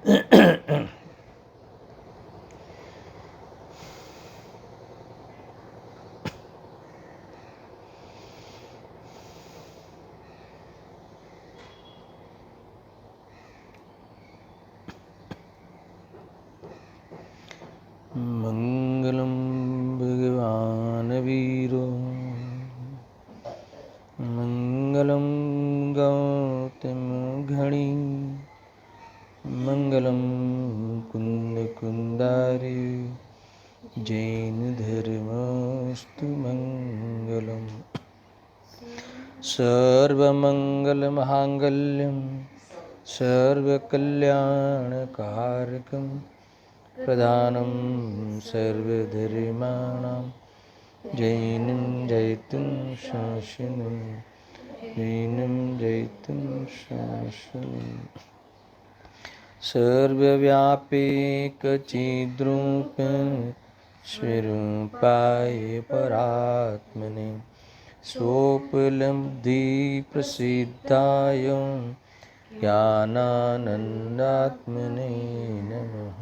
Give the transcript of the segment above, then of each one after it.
मंगलम भगवान वीरो मंगलम गौतम घड़ी मंगलम कुंद कुंदारी जैन धर्मस्तु मंगलम सर्वमंगलमांगल्यं सर्वकल्याणकारकं प्रधानं सर्वधर्माणां जैनं जयतुं शासनं जैनं जयतुं शासनं सर्वव्यापीकचिद्रूपं स्वरूपाय परात्मने सोपलब्धिप्रसिद्धाय ज्ञानानन्दात्मने नमः।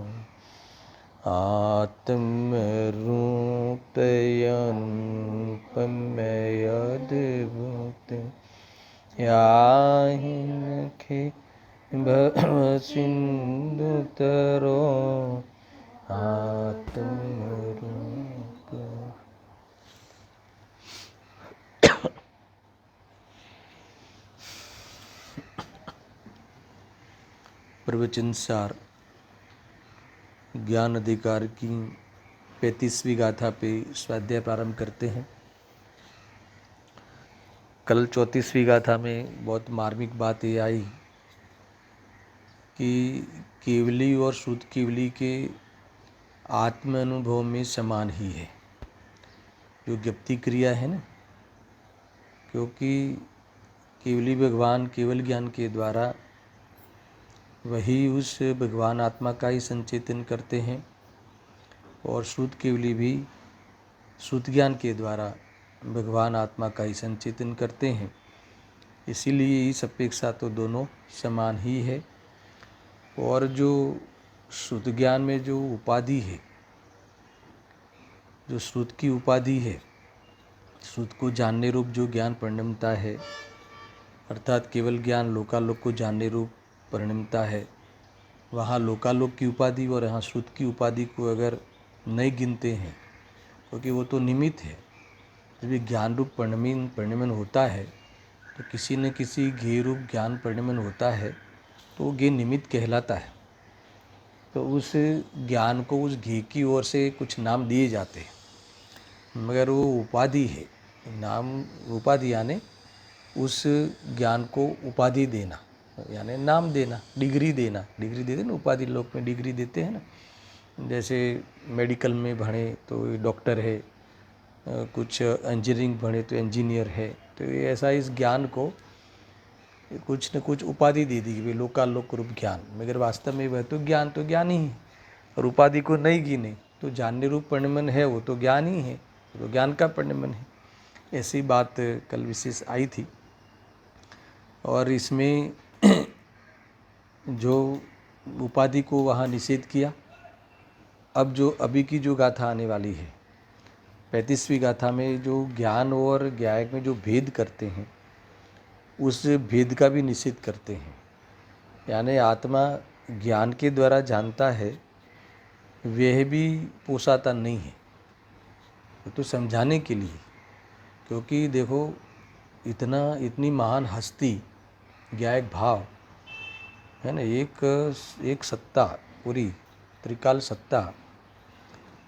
आत्मरूपयनुपमयद्भुतं याहिनखे भवसिन्धुतरो आत्मरूप। प्रवचन सार ज्ञान अधिकार की 35वीं गाथा पे स्वाध्याय प्रारंभ करते हैं। कल 34वीं गाथा में बहुत मार्मिक बात ये आई कि केवली और शुद्ध केवली के आत्म अनुभव में समान ही है, जो ज्ञप्ति क्रिया है ना, क्योंकि केवली भगवान केवल ज्ञान के द्वारा वही उस भगवान आत्मा का ही संचेतन करते हैं और शुद्ध केवली भी शुद्ध ज्ञान के द्वारा भगवान आत्मा का ही संचेतन करते हैं। इसीलिए इस अपेक्षा तो दोनों समान ही है। और जो शुद्ध ज्ञान में जो उपाधि है, जो शुद्ध की उपाधि है, शुद्ध को जानने रूप जो ज्ञान परिणमता है, अर्थात केवल ज्ञान लोकालोक को जानने रूप परिणमता है, वहाँ लोकालोक की उपाधि और यहाँ शुद्ध की उपाधि को अगर नहीं गिनते हैं, क्योंकि वो तो निमित्त है। जब ये ज्ञान रूप परिणमन होता है तो किसी न किसी ज्ञेय रूप ज्ञान परिणमन होता है, तो वो ज्ञेय निमित्त कहलाता है। तो उस ज्ञान को उस ज्ञेय की ओर से कुछ नाम दिए जाते हैं, मगर वो उपाधि है। नाम उपाधि यानी उस ज्ञान को उपाधि देना, यानी नाम देना, डिग्री देना। डिग्री देते ना, उपाधि लोक में डिग्री देते हैं ना। जैसे मेडिकल में पढ़े तो डॉक्टर है, कुछ इंजीनियरिंग पढ़े तो इंजीनियर है। तो ये ऐसा इस ज्ञान को कुछ न कुछ उपाधि दे दी कि लोकालोक रूप ज्ञान, मगर वास्तव में वह तो ज्ञान ही है। और उपाधि को नहीं गिने तो जानने रूप परिणमन है, वो तो ज्ञान ही है, तो ज्ञान का परिणमन है। ऐसी बात कल विशेष आई थी। और इसमें जो उपाधि को वहाँ निषेध किया। अब जो अभी की जो गाथा आने वाली है 35वीं गाथा में, जो ज्ञान और ज्ञायक में जो भेद करते हैं, उस भेद का भी निषेध करते हैं। यानी आत्मा ज्ञान के द्वारा जानता है, वह भी पोसाता नहीं है, तो समझाने के लिए। क्योंकि देखो, इतनी महान हस्ती ज्ञायक भाव है ना, एक सत्ता, पूरी त्रिकाल सत्ता,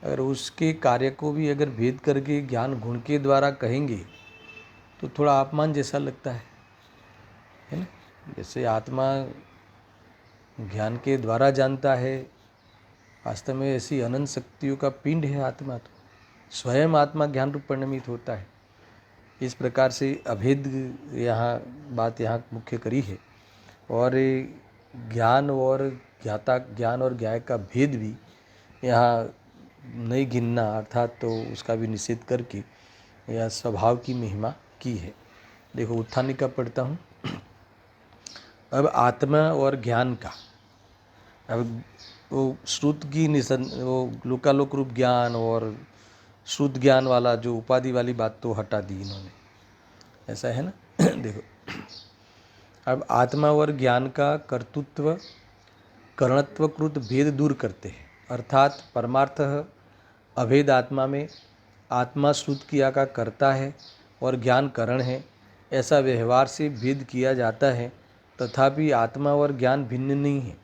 अगर उसके कार्य को भी अगर भेद करके ज्ञान गुण के द्वारा कहेंगे तो थोड़ा अपमान जैसा लगता है ना। जैसे आत्मा ज्ञान के द्वारा जानता है, वास्तव में ऐसी अनंत शक्तियों का पिंड है आत्मा, तो स्वयं आत्मा ज्ञान रूप परिणमित होता है। इस प्रकार से अभेद यहाँ बात यहाँ मुख्य करी है। और ज्ञान और ज्ञाता, ज्ञान और ज्ञायक का भेद भी यहाँ नहीं गिनना, अर्थात तो उसका भी निषेध करके यह स्वभाव की महिमा की है। देखो उत्थानिका पढ़ता हूँ। अब आत्मा और ज्ञान का अब वो श्रुत की वो लोकालोक रूप ज्ञान और शुद्ध ज्ञान वाला जो उपाधि वाली बात तो हटा दी इन्होंने, ऐसा है ना। देखो, अब आत्मा और ज्ञान का कर्तृत्व करणत्वकृत भेद दूर करते हैं, अर्थात परमार्थ अभेद आत्मा में आत्मा शुद्ध क्रिया का कर्ता है और ज्ञान करण है, ऐसा व्यवहार से भेद किया जाता है। तथापि आत्मा और ज्ञान भिन्न नहीं है,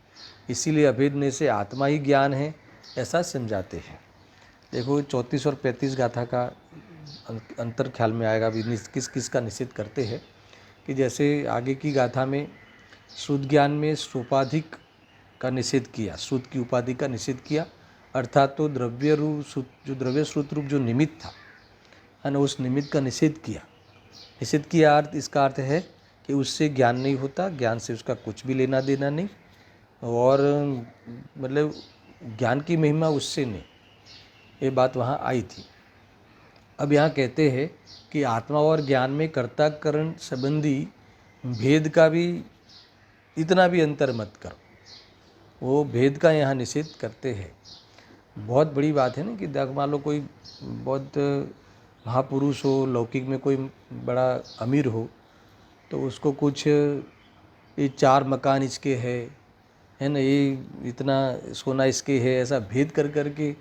इसीलिए अभेदने से आत्मा ही ज्ञान है, ऐसा समझाते हैं। देखो 34 और 35 गाथा का अंतर ख्याल में आएगा, भी किस किस का निषेध करते हैं। कि जैसे आगे की गाथा में शुद्ध ज्ञान में सोपाधिक का निषेध किया, शुद्ध की उपाधि का निषेध किया, अर्थात तो द्रव्य रूप जो द्रव्य श्रुत रूप जो निमित्त था है ना, उस निमित्त का निषेध किया। निषेध किया अर्थ इसका अर्थ है कि उससे ज्ञान नहीं होता, ज्ञान से उसका कुछ भी लेना देना नहीं, और मतलब ज्ञान की महिमा उससे नहीं, ये बात वहाँ आई थी। अब यहाँ कहते हैं कि आत्मा और ज्ञान में कर्ताकरण संबंधी भेद का भी इतना भी अंतर मत करो, वो भेद का यहाँ निषेध करते हैं। बहुत बड़ी बात है ना कि मान लो कोई बहुत महापुरुष हो, लौकिक में कोई बड़ा अमीर हो, तो उसको कुछ ये 4 मकान इसके है ना, ये इतना सोना इसके है, ऐसा भेद कर करके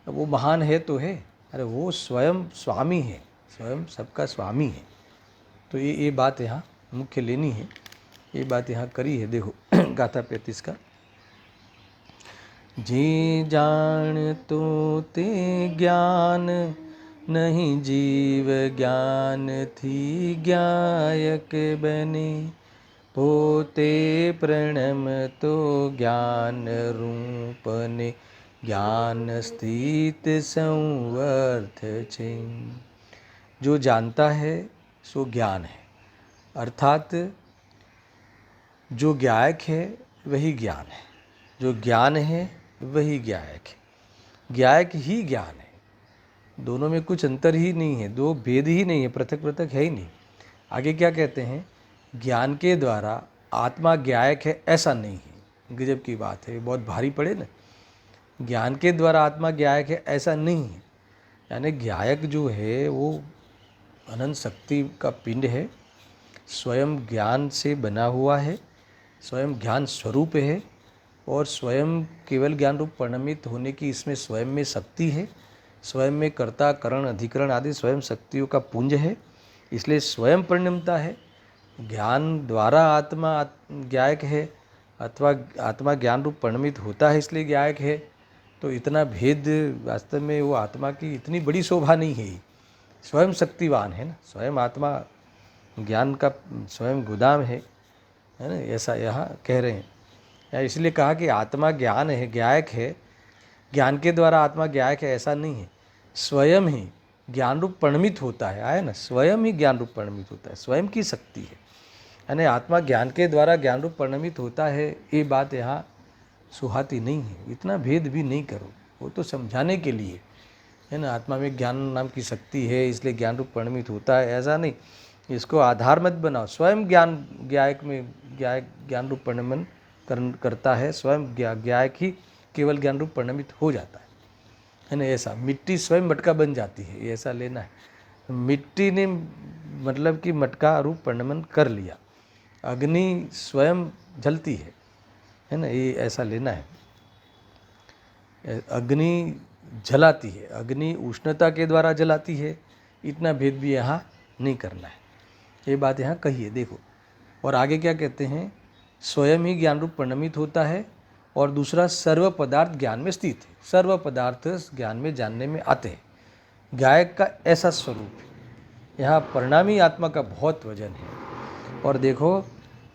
वो महान है तो है, अरे वो स्वयं स्वामी है, स्वयं सबका स्वामी है। तो ये बात यहाँ मुख्य लेनी है, ये बात यहाँ करी है। देखो गाथा 35 का, जी जान तो ते ज्ञान नहीं जीव ज्ञान थी ज्ञायक बने, पोते प्रणम तो ज्ञान रूपने ज्ञान स्थित संवर्थ छे। जो जानता है सो ज्ञान है, अर्थात जो ज्ञायक है वही ज्ञान है, जो ज्ञान है वही ज्ञायक है, ज्ञायक ही ज्ञान है, दोनों में कुछ अंतर ही नहीं है, दो भेद ही नहीं है, पृथक पृथक है ही नहीं। आगे क्या कहते हैं, ज्ञान के द्वारा आत्मा ज्ञायक है ऐसा नहीं है, गजब की बात है, बहुत भारी पड़े ना। ज्ञान के द्वारा आत्मा ज्ञायक है ऐसा नहीं है, यानी ज्ञायक जो है वो अनंत शक्ति का पिंड है, स्वयं ज्ञान से बना हुआ है, स्वयं ज्ञान स्वरूप है, और स्वयं केवल ज्ञान रूप परिणमित होने की इसमें स्वयं में शक्ति है, स्वयं में कर्ता करण अधिकरण आदि स्वयं शक्तियों का पुंज है, इसलिए स्वयं परिणमता है। ज्ञान द्वारा आत्मा ज्ञायक है, अथवा आत्मा ज्ञान रूप परिणमित होता है इसलिए ज्ञायक है। तो इतना भेद वास्तव में वो आत्मा की इतनी बड़ी शोभा नहीं है, स्वयं शक्तिवान है ना, स्वयं आत्मा ज्ञान का स्वयं गोदाम है ना, ऐसा यहाँ कह रहे हैं। या इसलिए कहा कि आत्मा ज्ञान है, ज्ञायक है, ज्ञान के द्वारा आत्मा ज्ञायक है ऐसा नहीं है, स्वयं ही ज्ञान रूप परिणमित होता है, आया ना, स्वयं ही ज्ञान रूप परिणमित होता है, स्वयं की शक्ति है, यानी आत्मा ज्ञान के द्वारा ज्ञान रूप परिणमित होता है, ये बात यहाँ सुहाती नहीं है। इतना भेद भी नहीं करो, वो तो समझाने के लिए है ना, आत्मा में ज्ञान नाम की शक्ति है इसलिए ज्ञान रूप परिणमित होता है ऐसा नहीं, इसको आधार मत बनाओ। स्वयं ज्ञान ज्ञायक में ज्ञान रूप परिणमन करता है, स्वयं ज्ञायक ही केवल ज्ञान रूप परिणमित हो जाता है ना, ऐसा। मिट्टी स्वयं मटका बन जाती है, ये ऐसा लेना है। मिट्टी ने मतलब कि मटका रूप परिणमन कर लिया, अग्नि स्वयं जलती है ना, ये ऐसा लेना है। अग्नि जलाती है, अग्नि उष्णता के द्वारा जलाती है, इतना भेद भी यहाँ नहीं करना है, ये बात यहाँ कही है। देखो और आगे क्या कहते हैं, स्वयं ही ज्ञान रूप परिणमित होता है, और दूसरा सर्व पदार्थ ज्ञान में स्थित है, सर्व पदार्थ ज्ञान में जानने में आते हैं, गायक का ऐसा स्वरूप है। यहाँ परिणामी आत्मा का बहुत वजन है। और देखो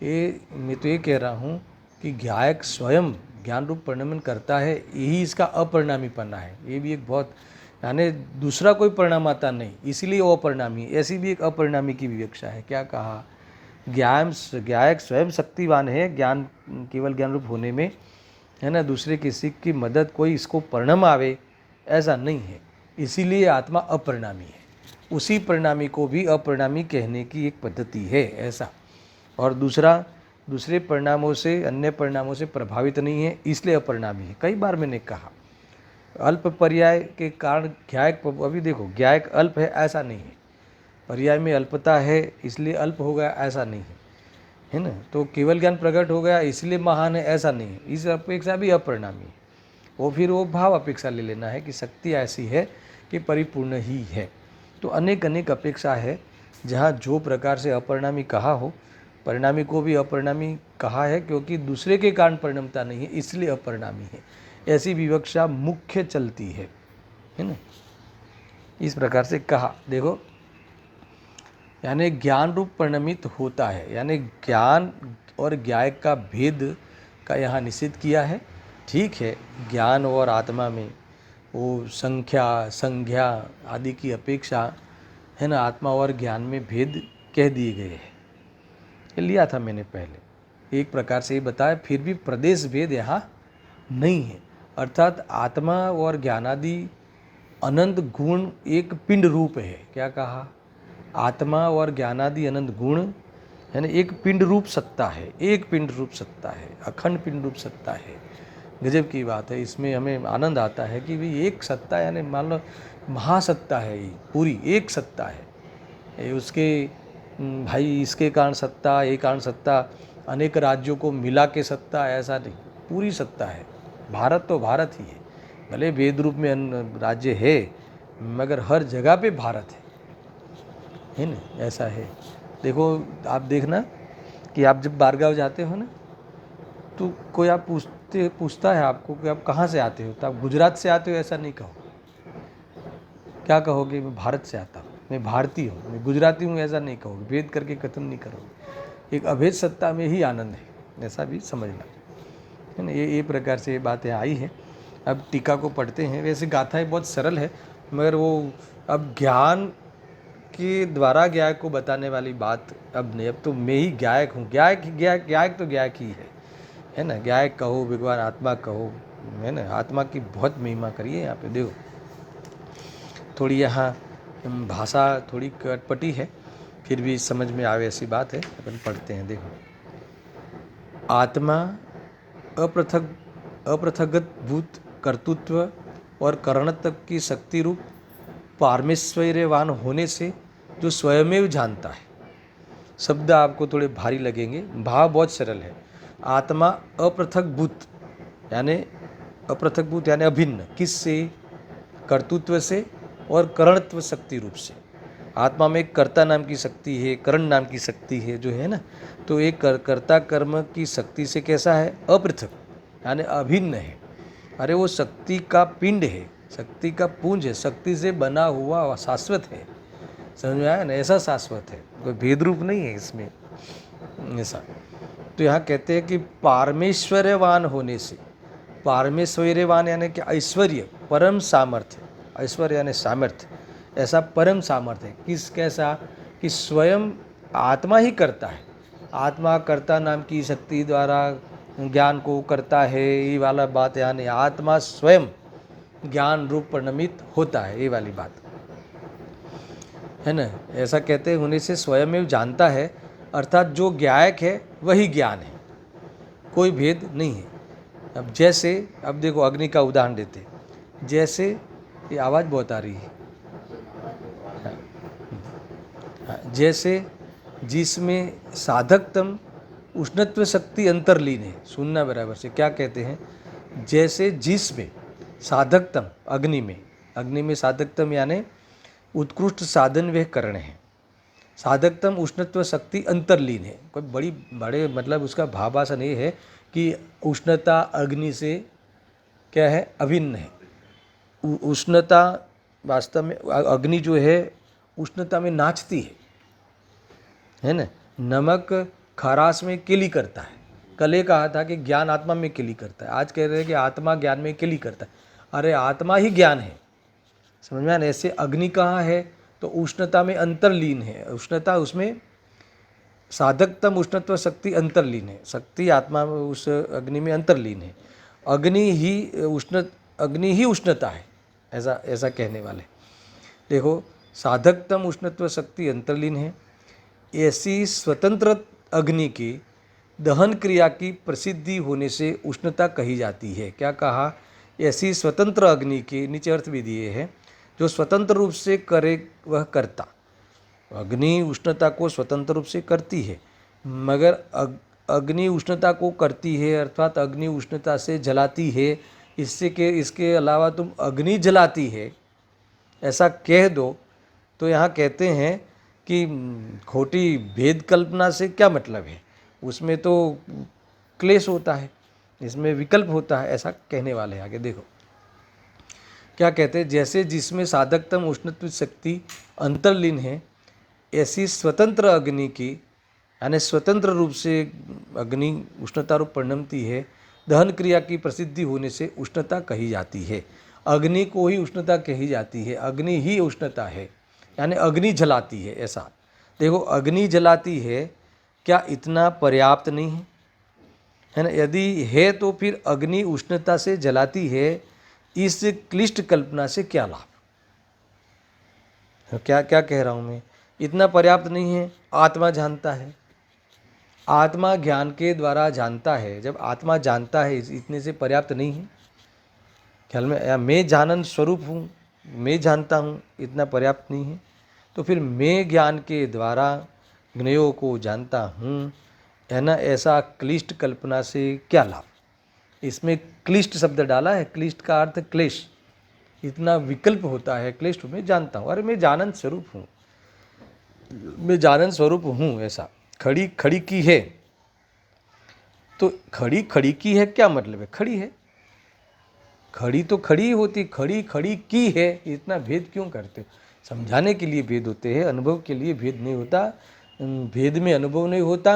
ये मैं तो ये कह रहा हूँ कि गायक स्वयं ज्ञान रूप परिणमन करता है, यही इसका अपरिणामीपना है। ये भी एक बहुत, यानी दूसरा कोई परिणाम आता नहीं, इसीलिए वो अपरिणामी, ऐसी भी एक अपरिणामी की विवक्षा है। क्या कहा, ज्ञायक स्वयं शक्तिवान है ज्ञान केवल ज्ञान रूप होने में, है ना, दूसरे किसी की मदद कोई इसको परिणाम आवे ऐसा नहीं है, इसीलिए आत्मा अपरिणामी है। उसी परिणामी को भी अपरिणामी कहने की एक पद्धति है, ऐसा। और दूसरा दूसरे परिणामों से, अन्य परिणामों से प्रभावित नहीं है, इसलिए अपरिणामी है। कई बार मैंने कहा अल्प पर्याय के कारण ज्ञायक, अभी देखो ज्ञायक अल्प है ऐसा नहीं है, पर्याय में अल्पता है इसलिए अल्प हो गया ऐसा नहीं है ना। तो केवल ज्ञान प्रकट हो गया इसलिए महान है ऐसा नहीं है, इस अपेक्षा भी अपरिणामी है। वो फिर वो भाव अपेक्षा ले लेना है कि शक्ति ऐसी है कि परिपूर्ण ही है। तो अनेक अनेक अपेक्षा है, जहाँ जो प्रकार से अपरिणामी कहा हो, परिणामी को भी अपरिणामी कहा है क्योंकि दूसरे के कारण परिणमता नहीं है इसलिए अपरिणामी है, ऐसी विवक्षा मुख्य चलती है ना। इस प्रकार से कहा, देखो यानी ज्ञान रूप परिणमित होता है, यानी ज्ञान और ज्ञायक का भेद का यहाँ निषेध किया है। ठीक है, ज्ञान और आत्मा में वो संख्या, संज्ञा आदि की अपेक्षा है ना, आत्मा और ज्ञान में भेद कह दिए गए हैं, ये लिया था मैंने पहले, एक प्रकार से ये बताया। फिर भी प्रदेश भेद यहाँ नहीं है, अर्थात आत्मा और ज्ञानादि अनंत गुण एक पिंड रूप है। क्या कहा? आत्मा और ज्ञानादि अनंत गुण यानी एक पिंड रूप सत्ता है, एक पिंड रूप सत्ता है, अखंड पिंड रूप सत्ता है। गजब की बात है, इसमें हमें आनंद आता है कि भाई एक सत्ता यानी मान लो महासत्ता है, ये पूरी एक सत्ता है। ये उसके भाई इसके कारण सत्ता, एक कारण सत्ता, अनेक राज्यों को मिला के सत्ता, ऐसा नहीं, पूरी सत्ता है। भारत तो भारत ही है, भले वेद रूप में राज्य है मगर हर जगह पे भारत है ना, ऐसा है। देखो आप देखना कि आप जब बारगांव जाते हो ना, तो कोई आप पूछता है आपको कि आप कहाँ से आते हो, तो आप गुजरात से आते हो ऐसा नहीं कहो, क्या कहोगे? मैं भारत से आता हूँ, मैं भारतीय हूँ, मैं गुजराती हूँ, ऐसा नहीं कहोगे, भेद करके खत्म नहीं करोगे। एक अभेद सत्ता में ही आनंद है, ऐसा भी समझना है ना। ये प्रकार से ये बातें आई हैं। अब टीका को पढ़ते हैं। वैसे गाथाएँ बहुत सरल है मगर वो अब ज्ञान के द्वारा ज्ञायक को बताने वाली बात अब नहीं, अब तो मैं ही ज्ञायक हूँ। ज्ञायक तो ज्ञायक ही है ना। ज्ञायक कहो, भगवान आत्मा कहो, है ना। आत्मा की बहुत महिमा करिए। यहाँ पे देखो थोड़ी यहाँ भाषा थोड़ी कटपटी है, फिर भी समझ में आवे ऐसी बात है। अपन पढ़ते हैं। देखो, आत्मा अपृथगत भूत कर्तृत्व और करणत्व की शक्ति रूप पारमेश्वर्यवान होने से जो स्वयमेव जानता है। शब्द आपको थोड़े भारी लगेंगे, भाव बहुत सरल है। आत्मा अपृथकभूत यानी अभिन्न, किससे? कर्तृत्व से और करणत्व शक्ति रूप से। आत्मा में कर्ता नाम की शक्ति है, करण नाम की शक्ति है जो है ना, तो एक कर्ता कर्म की शक्ति से कैसा है? अपृथक यानी अभिन्न है। अरे वो शक्ति का पिंड है, शक्ति का पुंज है, शक्ति से बना हुआ शाश्वत है। समझ में आया ना? ऐसा शाश्वत है, कोई भेद रूप नहीं है इसमें ऐसा। तो यहाँ कहते हैं कि पारमेश्वर्यवान होने से, पारमेश्वर्यवान यानी कि ऐश्वर्य, परम सामर्थ्य, ऐश्वर्य यानी सामर्थ्य, ऐसा परम सामर्थ्य है। कैसा? कि स्वयं आत्मा ही करता है। आत्मा कर्ता नाम की शक्ति द्वारा ज्ञान को करता है, ये वाला बात। यानी आत्मा स्वयं ज्ञान रूप परिणमित होता है, ये वाली बात है ना। ऐसा कहते होने से स्वयं जानता है, अर्थात जो ज्ञायक है वही ज्ञान है, कोई भेद नहीं है। अब जैसे, अब देखो अग्नि का उदाहरण देते, जैसे ये आवाज़ बहुत आ रही है, जैसे जिसमें साधकतम उष्णत्व शक्ति अंतर्लीन है। सुनना बराबर से, क्या कहते हैं? जैसे जिसमें साधकतम, अग्नि में साधकतम यानी उत्कृष्ट साधन वह करण है। साधकतम उष्णत्व शक्ति अंतर्लीन है। कोई बड़े मतलब उसका भावासन ये है कि उष्णता अग्नि से क्या है? अभिन्न है। उष्णता वास्तव में, अग्नि जो है उष्णता में नाचती है ना। नमक खराश में केली करता है। कल ये कहा था कि ज्ञान आत्मा में केली करता है, आज कह रहे हैं कि आत्मा ज्ञान में केली करता है। अरे आत्मा ही ज्ञान है, समझ में आया? ऐसे अग्नि कहाँ है? तो उष्णता में अंतर्लीन है। उष्णता उसमें साधकतम उष्णत्व शक्ति अंतर्लीन है, शक्ति आत्मा में उस अग्नि में अंतर्लीन है। अग्नि ही उष्णता है, ऐसा कहने वाले। देखो, साधकतम उष्णत्व शक्ति अंतर्लीन है। ऐसी स्वतंत्र अग्नि की दहन क्रिया की प्रसिद्धि होने से उष्णता कही जाती है। क्या कहा? ऐसी स्वतंत्र अग्नि के, नीचे अर्थ भी दिए हैं, जो स्वतंत्र रूप से करे वह कर्ता। अग्नि उष्णता को स्वतंत्र रूप से करती है, मगर अग्नि उष्णता को करती है अर्थात अग्नि उष्णता से जलाती है, इसके अलावा तुम अग्नि जलाती है ऐसा कह दो तो यहाँ कहते हैं कि खोटी भेद कल्पना से क्या मतलब है, उसमें तो क्लेश होता है, इसमें विकल्प होता है, ऐसा कहने वाले हैं। आगे देखो क्या कहते हैं, जैसे जिसमें साधकतम उष्णत्व शक्ति अंतर्लीन है, ऐसी स्वतंत्र अग्नि की, यानी स्वतंत्र रूप से अग्नि उष्णता रूप परिणमती है, दहन क्रिया की प्रसिद्धि होने से उष्णता कही जाती है। अग्नि को ही उष्णता कही जाती है, अग्नि ही उष्णता है, यानी अग्नि जलाती है। ऐसा देखो, अग्नि जलाती है, क्या इतना पर्याप्त नहीं है ना? यदि है तो फिर अग्नि उष्णता से जलाती है, इस क्लिष्ट कल्पना से क्या लाभ? क्या क्या कह रहा हूँ मैं? इतना पर्याप्त नहीं है। आत्मा जानता है, आत्मा ज्ञान के द्वारा जानता है। जब आत्मा जानता है, इतने से पर्याप्त नहीं है ख्याल में? या मैं जानन स्वरूप हूँ, मैं जानता हूँ, इतना पर्याप्त नहीं है। तो फिर मैं ज्ञान के द्वारा ज्ञेयों को जानता हूँ, है ना, ऐसा क्लिष्ट कल्पना से क्या लाभ? इसमें क्लिष्ट शब्द डाला है, क्लिष्ट का अर्थ क्लेश, इतना विकल्प होता है। क्लिष्ट मैं जानता हूँ, अरे मैं जानन स्वरूप हूँ, मैं जानन स्वरूप हूँ। ऐसा खड़ी खड़ी की है, तो खड़ी खड़ी की है क्या मतलब है? खड़ी है, खड़ी तो खड़ी ही होती, खड़ी खड़ी की है, इतना भेद क्यों करते हो? समझाने के लिए भेद होते हैं, अनुभव के लिए भेद नहीं होता। भेद में अनुभव नहीं होता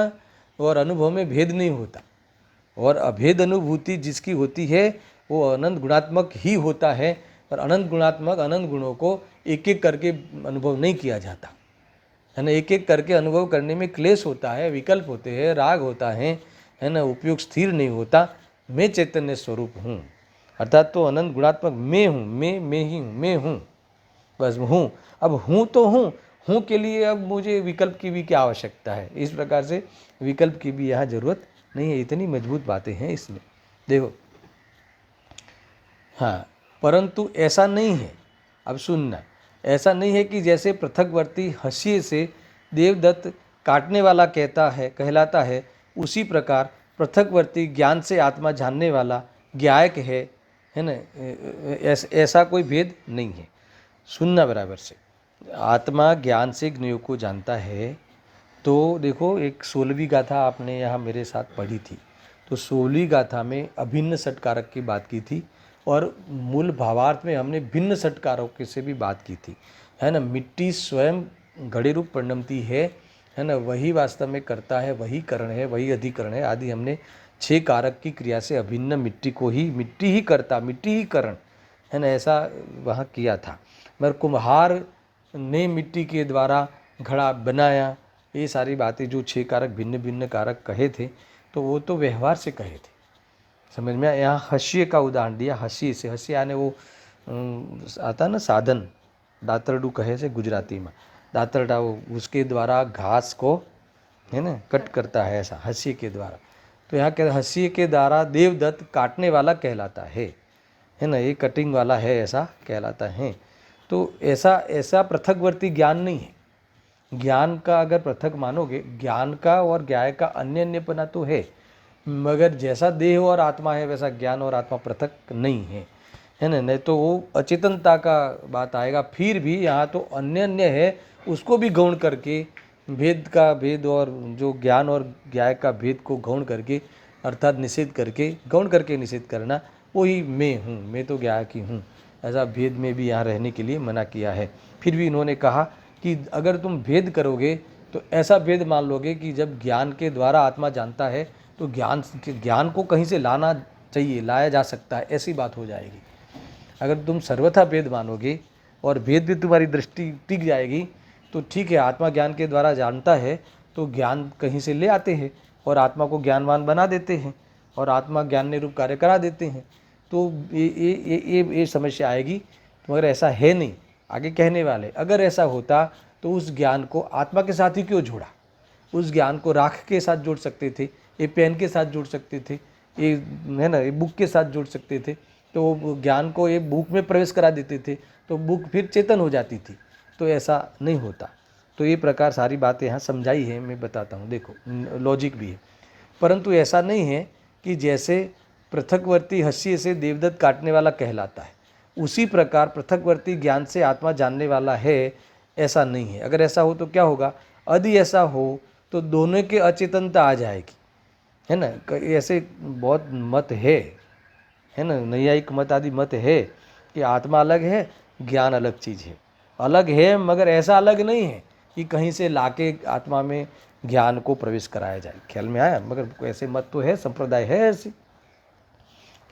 और अनुभव में भेद नहीं होता। और अभेद अनुभूति जिसकी होती है वो अनंत गुणात्मक ही होता है। और अनंत गुणात्मक अनंत गुणों को एक एक करके अनुभव नहीं किया जाता है ना। एक एक करके अनुभव करने में क्लेश होता है, विकल्प होते हैं, राग होता है ना, उपयोग स्थिर नहीं होता। मैं चैतन्य स्वरूप हूँ, अर्थात तो अनंत गुणात्मक मैं हूँ, मैं ही हूँ, मैं हूँ, बस हूँ। अब हूँ तो हूँ के लिए अब मुझे विकल्प की भी क्या आवश्यकता है? इस प्रकार से विकल्प की भी यहाँ जरूरत नहीं है। इतनी मजबूत बातें हैं इसमें, देखो। हाँ, परंतु ऐसा नहीं है, अब सुनना, ऐसा नहीं है कि जैसे पृथकवर्ती हंसिए से देवदत्त काटने वाला कहलाता है, उसी प्रकार पृथकवर्ती ज्ञान से आत्मा जानने वाला ज्ञायक है ना। ऐसा कोई भेद नहीं है। सुनना बराबर से, आत्मा ज्ञान से ज्ञेय को जानता है। तो देखो, एक 16वीं गाथा आपने यहाँ मेरे साथ पढ़ी थी, तो 16वीं गाथा में अभिन्न षटकारक की बात की थी और मूल भावार्थ में हमने भिन्न षटकारकों से भी बात की थी, है ना। मिट्टी स्वयं घड़े रूप परिणमती है ना, वही वास्तव में करता है, वही करण है, वही अधिकरण है आदि। हमने 6 कारक की क्रिया से अभिन्न मिट्टी को ही, मिट्टी ही करता, मिट्टी ही करण, है ना, ऐसा वहाँ किया था। मगर कुम्हार ने मिट्टी के द्वारा घड़ा बनाया, ये सारी बातें जो 6 कारक भिन्न भिन्न कारक कहे थे, तो वो तो व्यवहार से कहे थे, समझ में। यहाँ हंसिए का उदाहरण दिया, हंसिए से, हंसिए आने वो आता ना साधन, दातरडू कहे से गुजराती में, दातरडा, वो उसके द्वारा घास को, है ना, कट करता है, ऐसा हंसिए के द्वारा। तो यहाँ कहते हंसिए के द्वारा देवदत्त काटने वाला कहलाता है ना, ये कटिंग वाला है, ऐसा कहलाता है। तो ऐसा पृथकवर्ती ज्ञान नहीं है। ज्ञान का अगर पृथक मानोगे, ज्ञान का और ज्ञाय का अन्यपना तो है, मगर जैसा देह और आत्मा है वैसा ज्ञान और आत्मा पृथक नहीं है ना। नहीं तो वो अचेतनता का बात आएगा। फिर भी यहाँ तो अन्य है, उसको भी गौण करके भेद का भेद, और जो ज्ञान और ज्ञाय का भेद को गौण करके, अर्थात निषेध करके, गौण करके निषेध करना, वही मैं हूँ, मैं तो ज्ञाय की हूँ, ऐसा भेद में भी यहाँ रहने के लिए मना किया है। फिर भी इन्होंने कहा कि अगर तुम भेद करोगे तो ऐसा भेद मान लोगे कि जब ज्ञान के द्वारा आत्मा जानता है तो ज्ञान को कहीं से लाना चाहिए, लाया जा सकता है, ऐसी बात हो जाएगी। अगर तुम सर्वथा भेद मानोगे और भेद भी तुम्हारी दृष्टि टिक जाएगी, तो ठीक है, आत्मा ज्ञान के द्वारा जानता है तो ज्ञान कहीं से ले आते हैं और आत्मा को ज्ञानवान बना देते हैं और आत्मा ज्ञान रूप कार्य करा देते हैं। तो ये समस्या आएगी। तो मगर ऐसा है नहीं, आगे कहने वाले, अगर ऐसा होता तो उस ज्ञान को आत्मा के साथ ही क्यों जोड़ा? उस ज्ञान को राख के साथ जोड़ सकते थे, ये पेन के साथ जोड़ सकते थे, ये है ना, ये बुक के साथ जोड़ सकते थे, तो वो ज्ञान को ये बुक में प्रवेश करा देते थे, तो बुक फिर चेतन हो जाती थी। तो ऐसा नहीं होता। तो ये प्रकार सारी बातें यहाँ समझाई है, मैं बताता हूँ, देखो लॉजिक भी है। परंतु ऐसा नहीं है कि जैसे पृथकवर्ती हंसी से देवदत्त काटने वाला कहलाता है, उसी प्रकार पृथकवर्ती ज्ञान से आत्मा जानने वाला है, ऐसा नहीं है। अगर ऐसा हो तो क्या होगा, यदि ऐसा हो तो दोनों के अचेतनता आ जाएगी, है ना। ऐसे बहुत मत है ना, नैयायिक मत आदि मत है कि आत्मा अलग है, ज्ञान अलग चीज़ है। अलग है मगर ऐसा अलग नहीं है कि कहीं से लाके आत्मा में ज्ञान को प्रवेश कराया जाए। ख्याल में आया? मगर ऐसे मत तो है, संप्रदाय है ऐसी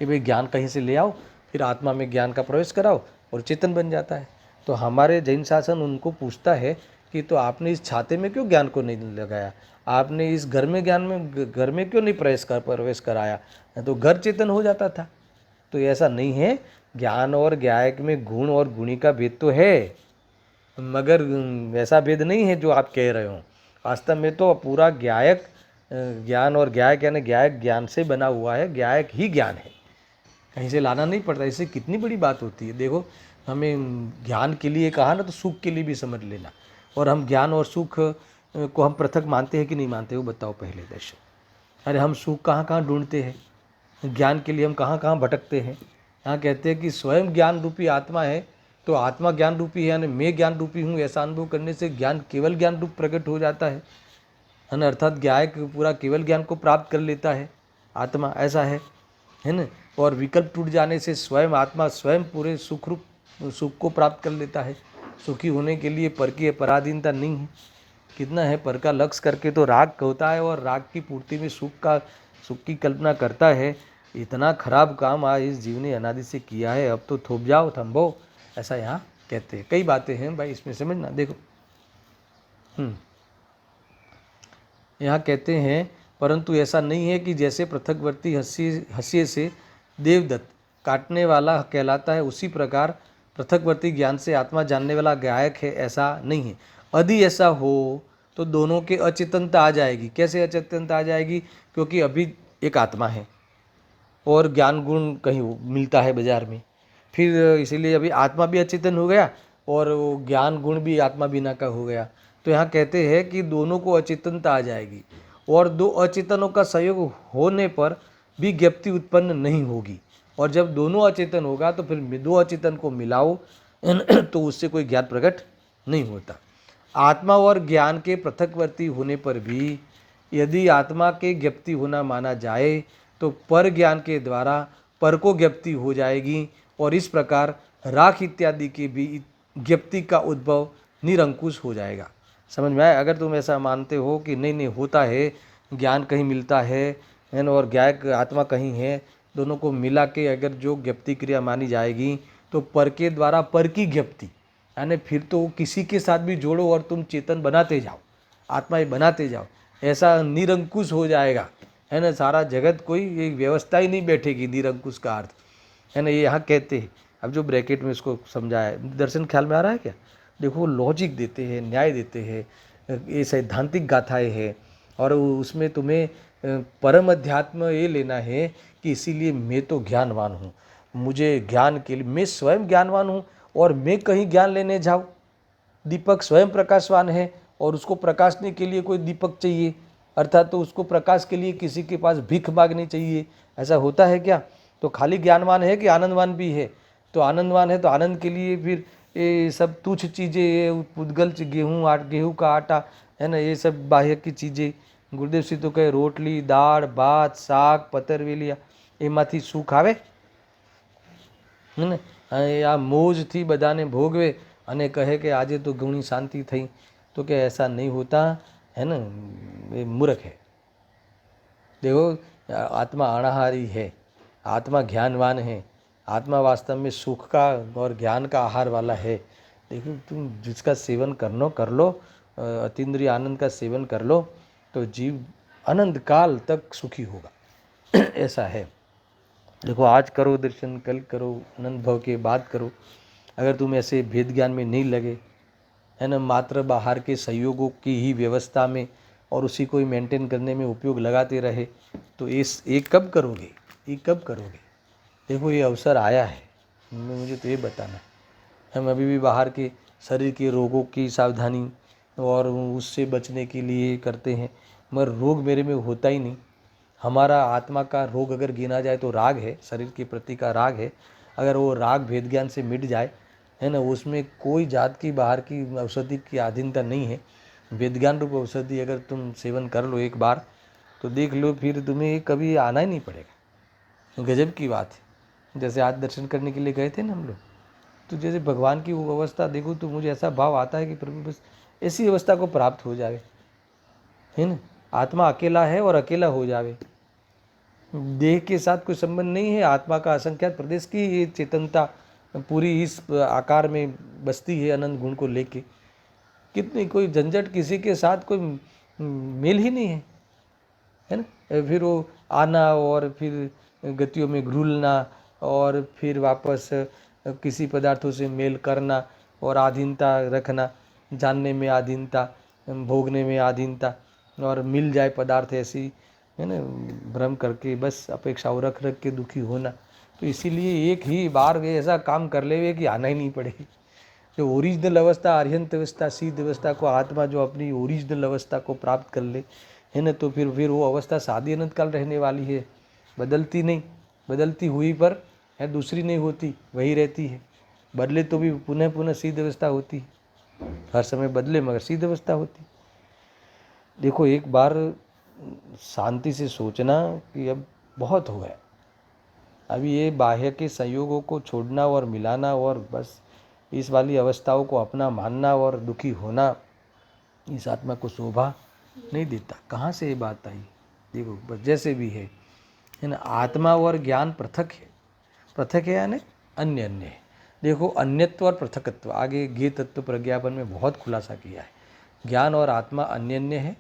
कि भाई ज्ञान कहीं से ले आओ, फिर आत्मा में ज्ञान का प्रवेश कराओ और चेतन बन जाता है। तो हमारे जैन शासन उनको पूछता है कि तो आपने इस छाते में क्यों ज्ञान को नहीं लगाया, आपने इस घर में घर में क्यों नहीं प्रवेश कराया, तो घर चेतन हो जाता था। तो ऐसा नहीं है, ज्ञान और ज्ञायक में गुण और गुणी का भेद तो है, मगर ऐसा भेद नहीं है जो आप कह रहे हो। वास्तव में तो पूरा ज्ञायक ज्ञान और ज्ञायक यानी ज्ञायक ज्ञान से बना हुआ है, ज्ञायक ही ज्ञान है, कहीं से लाना नहीं पड़ता। इससे कितनी बड़ी बात होती है। देखो, हमें ज्ञान के लिए कहा ना, तो सुख के लिए भी समझ लेना। और हम ज्ञान और सुख को हम पृथक मानते हैं कि नहीं मानते, वो बताओ पहले दर्शक। अरे हम सुख कहाँ कहाँ ढूंढते हैं, ज्ञान के लिए हम कहाँ कहाँ भटकते हैं। यहाँ कहते हैं कि स्वयं ज्ञान रूपी आत्मा है, तो आत्मा ज्ञान रूपी है, यानी मैं ज्ञान रूपी हूँ, ऐसा अनुभव करने से ज्ञान केवल ज्ञान रूप प्रकट हो जाता है ना। अर्थात ज्ञायक पूरा केवल ज्ञान को प्राप्त कर लेता है, आत्मा ऐसा है ना। और विकल्प टूट जाने से स्वयं आत्मा स्वयं पूरे सुख रूप सुख को प्राप्त कर लेता है। सुखी होने के लिए पर की पराधीनता नहीं है। कितना है, पर का लक्ष्य करके तो राग होता है, और राग की पूर्ति में सुख की कल्पना करता है। इतना खराब काम आज इस जीव ने अनादि से किया है, अब तो थोप जाओ, थम्भो, ऐसा यहाँ कहते हैं। कई बातें हैं भाई, इसमें समझना। देखो यहाँ कहते हैं, परंतु ऐसा नहीं है कि जैसे पृथकवर्ती हंसी से देवदत्त काटने वाला कहलाता है, उसी प्रकार पृथकवर्ती ज्ञान से आत्मा जानने वाला गायक है, ऐसा नहीं है। यदि ऐसा हो तो दोनों के अचेतनता आ जाएगी। कैसे अचेतनता आ जाएगी? क्योंकि अभी एक आत्मा है और ज्ञान गुण कहीं मिलता है बाजार में, फिर इसीलिए अभी आत्मा भी अचेतन हो गया और वो ज्ञान गुण भी आत्मा बिना का हो गया। तो यहाँ कहते हैं कि दोनों को अचेतनता आ जाएगी, और दो अचेतनों का संयोग होने पर भी ज्ञप्ति उत्पन्न नहीं होगी। और जब दोनों अचेतन होगा तो फिर दो अचेतन को मिलाओ तो उससे कोई ज्ञान प्रकट नहीं होता। आत्मा और ज्ञान के पृथकवर्ती होने पर भी यदि आत्मा के ज्ञप्ति होना माना जाए तो पर ज्ञान के द्वारा पर को ज्ञप्ति हो जाएगी, और इस प्रकार राख इत्यादि के भी ज्ञप्ति का उद्भव निरंकुश हो जाएगा। समझ में आया? अगर तुम ऐसा मानते हो कि नहीं नहीं होता है, ज्ञान कहीं मिलता है ना, और ज्ञायक आत्मा कहीं है, दोनों को मिला के अगर जो ज्ञप्ति क्रिया मानी जाएगी तो पर के द्वारा पर की ज्ञप्ति, यानी फिर तो किसी के साथ भी जोड़ो और तुम चेतन बनाते जाओ, आत्माएं बनाते जाओ, ऐसा निरंकुश हो जाएगा, है ना। सारा जगत कोई एक व्यवस्था ही नहीं बैठेगी, निरंकुश का अर्थ, है ना। ये यहाँ कहते हैं। अब जो ब्रैकेट में इसको समझाया है, दर्शन ख्याल में आ रहा है क्या? देखो, लॉजिक देते हैं, न्याय देते हैं, ये सैद्धांतिक गाथाएं हैं, और उसमें तुम्हें परम अध्यात्म ये लेना है कि इसीलिए मैं तो ज्ञानवान हूँ, मुझे ज्ञान के लिए मैं स्वयं ज्ञानवान हूँ, और मैं कहीं ज्ञान लेने जाऊँ। दीपक स्वयं प्रकाशवान है और उसको प्रकाशने के लिए कोई दीपक चाहिए, अर्थात तो उसको प्रकाश के लिए किसी के पास भीख मांगनी चाहिए। ऐसा होता है क्या? तो खाली ज्ञानवान है कि आनंदवान भी है? तो आनंदवान है तो आनंद के लिए फिर ये सब तुच्छ चीज़ें, ये उद्गल गेहूँ का आटा, है ना, ये सब बाह्य की चीज़ें। गुरुदेव सिंह तो कहे रोटली दाળ भात શાક પતરવેલિયા એમાંથી સુખ આવે, है ને। આ મોજથી બધાને ભોગવે અને કહે કે આજે તો ઘણી શાંતિ થઈ, तो क्या ऐसा नहीं होता, है ना। ये मूर्ख है। देखो, आत्मा अनाहारी है, आत्मा ज्ञानवान है, आत्मा वास्तव में सुख का और ज्ञान का आहार वाला है। देखो, तुम जिसका सेवन कर लो, अतीन्द्रिय आनंद का सेवन कर लो, तो जीव अनंत काल तक सुखी होगा। ऐसा है। देखो, आज करो दर्शन, कल करो अनंत भव के बाद करो। अगर तुम ऐसे भेद ज्ञान में नहीं लगे, है ना, मात्र बाहर के सहयोगों की ही व्यवस्था में और उसी को ही मेंटेन करने में उपयोग लगाते रहे तो ये कब करोगे, ये कब करोगे। देखो ये अवसर आया है, मुझे तो ये बताना है। हम अभी भी बाहर के शरीर के रोगों की सावधानी और उससे बचने के लिए करते हैं, मगर रोग मेरे में होता ही नहीं। हमारा आत्मा का रोग अगर गिना जाए तो राग है, शरीर के प्रति का राग है। अगर वो राग भेद ज्ञान से मिट जाए, है ना, उसमें कोई जात की बाहर की औषधि की अधीनता नहीं है। वेद ज्ञान रूप औषधि अगर तुम सेवन कर लो एक बार तो देख लो फिर तुम्हें कभी आना ही नहीं पड़ेगा। गजब की बात है। जैसे आज दर्शन करने के लिए गए थे ना हम लोग, तो जैसे भगवान की वो अवस्था देखो तो मुझे ऐसा भाव आता है कि प्रभु बस ऐसी अवस्था को प्राप्त हो जावे, है ना। आत्मा अकेला है और अकेला हो जावे, देह के साथ कोई संबंध नहीं है। आत्मा का असंख्यात प्रदेश की ये चेतनता पूरी इस आकार में बसती है अनंत गुण को लेके। कितनी कोई झंझट, किसी के साथ कोई मेल ही नहीं है ना। फिर वो आना और फिर गतियों में घुलना और फिर वापस किसी पदार्थों से मेल करना और आधीनता रखना, जानने में आधीनता, भोगने में आधीनता, और मिल जाए पदार्थ ऐसी, है ना, भ्रम करके बस अपेक्षाओं रख रख के दुखी होना। तो इसीलिए एक ही बार ऐसा काम कर ले कि आना ही नहीं पड़े। जो ओरिजिनल अवस्था, आर्यंत अवस्था, सिद्ध अवस्था को आत्मा जो अपनी ओरिजिनल अवस्था को प्राप्त कर ले, है ना, तो फिर वो अवस्था सादी अनंत काल रहने वाली है, बदलती नहीं। बदलती हुई पर है दूसरी नहीं होती, वही रहती है। बदले तो भी पुनः पुनः सिद्ध अवस्था होती है, हर समय बदले मगर सिद्ध अवस्था होती। देखो एक बार शांति से सोचना कि अब बहुत हो गया, अभी ये बाह्य के संयोगों को छोड़ना और मिलाना और बस इस वाली अवस्थाओं को अपना मानना और दुखी होना इस आत्मा को शोभा नहीं देता। कहाँ से ये बात आई, देखो बस जैसे भी है ना। आत्मा और ज्ञान पृथक है, पृथक है यानी अन्य अन्य है। देखो अन्यत्व और पृथकत्व आगे ज्ञेय तत्व प्रज्ञापन में बहुत खुलासा किया है। ज्ञान और आत्मा अन्य अन्य है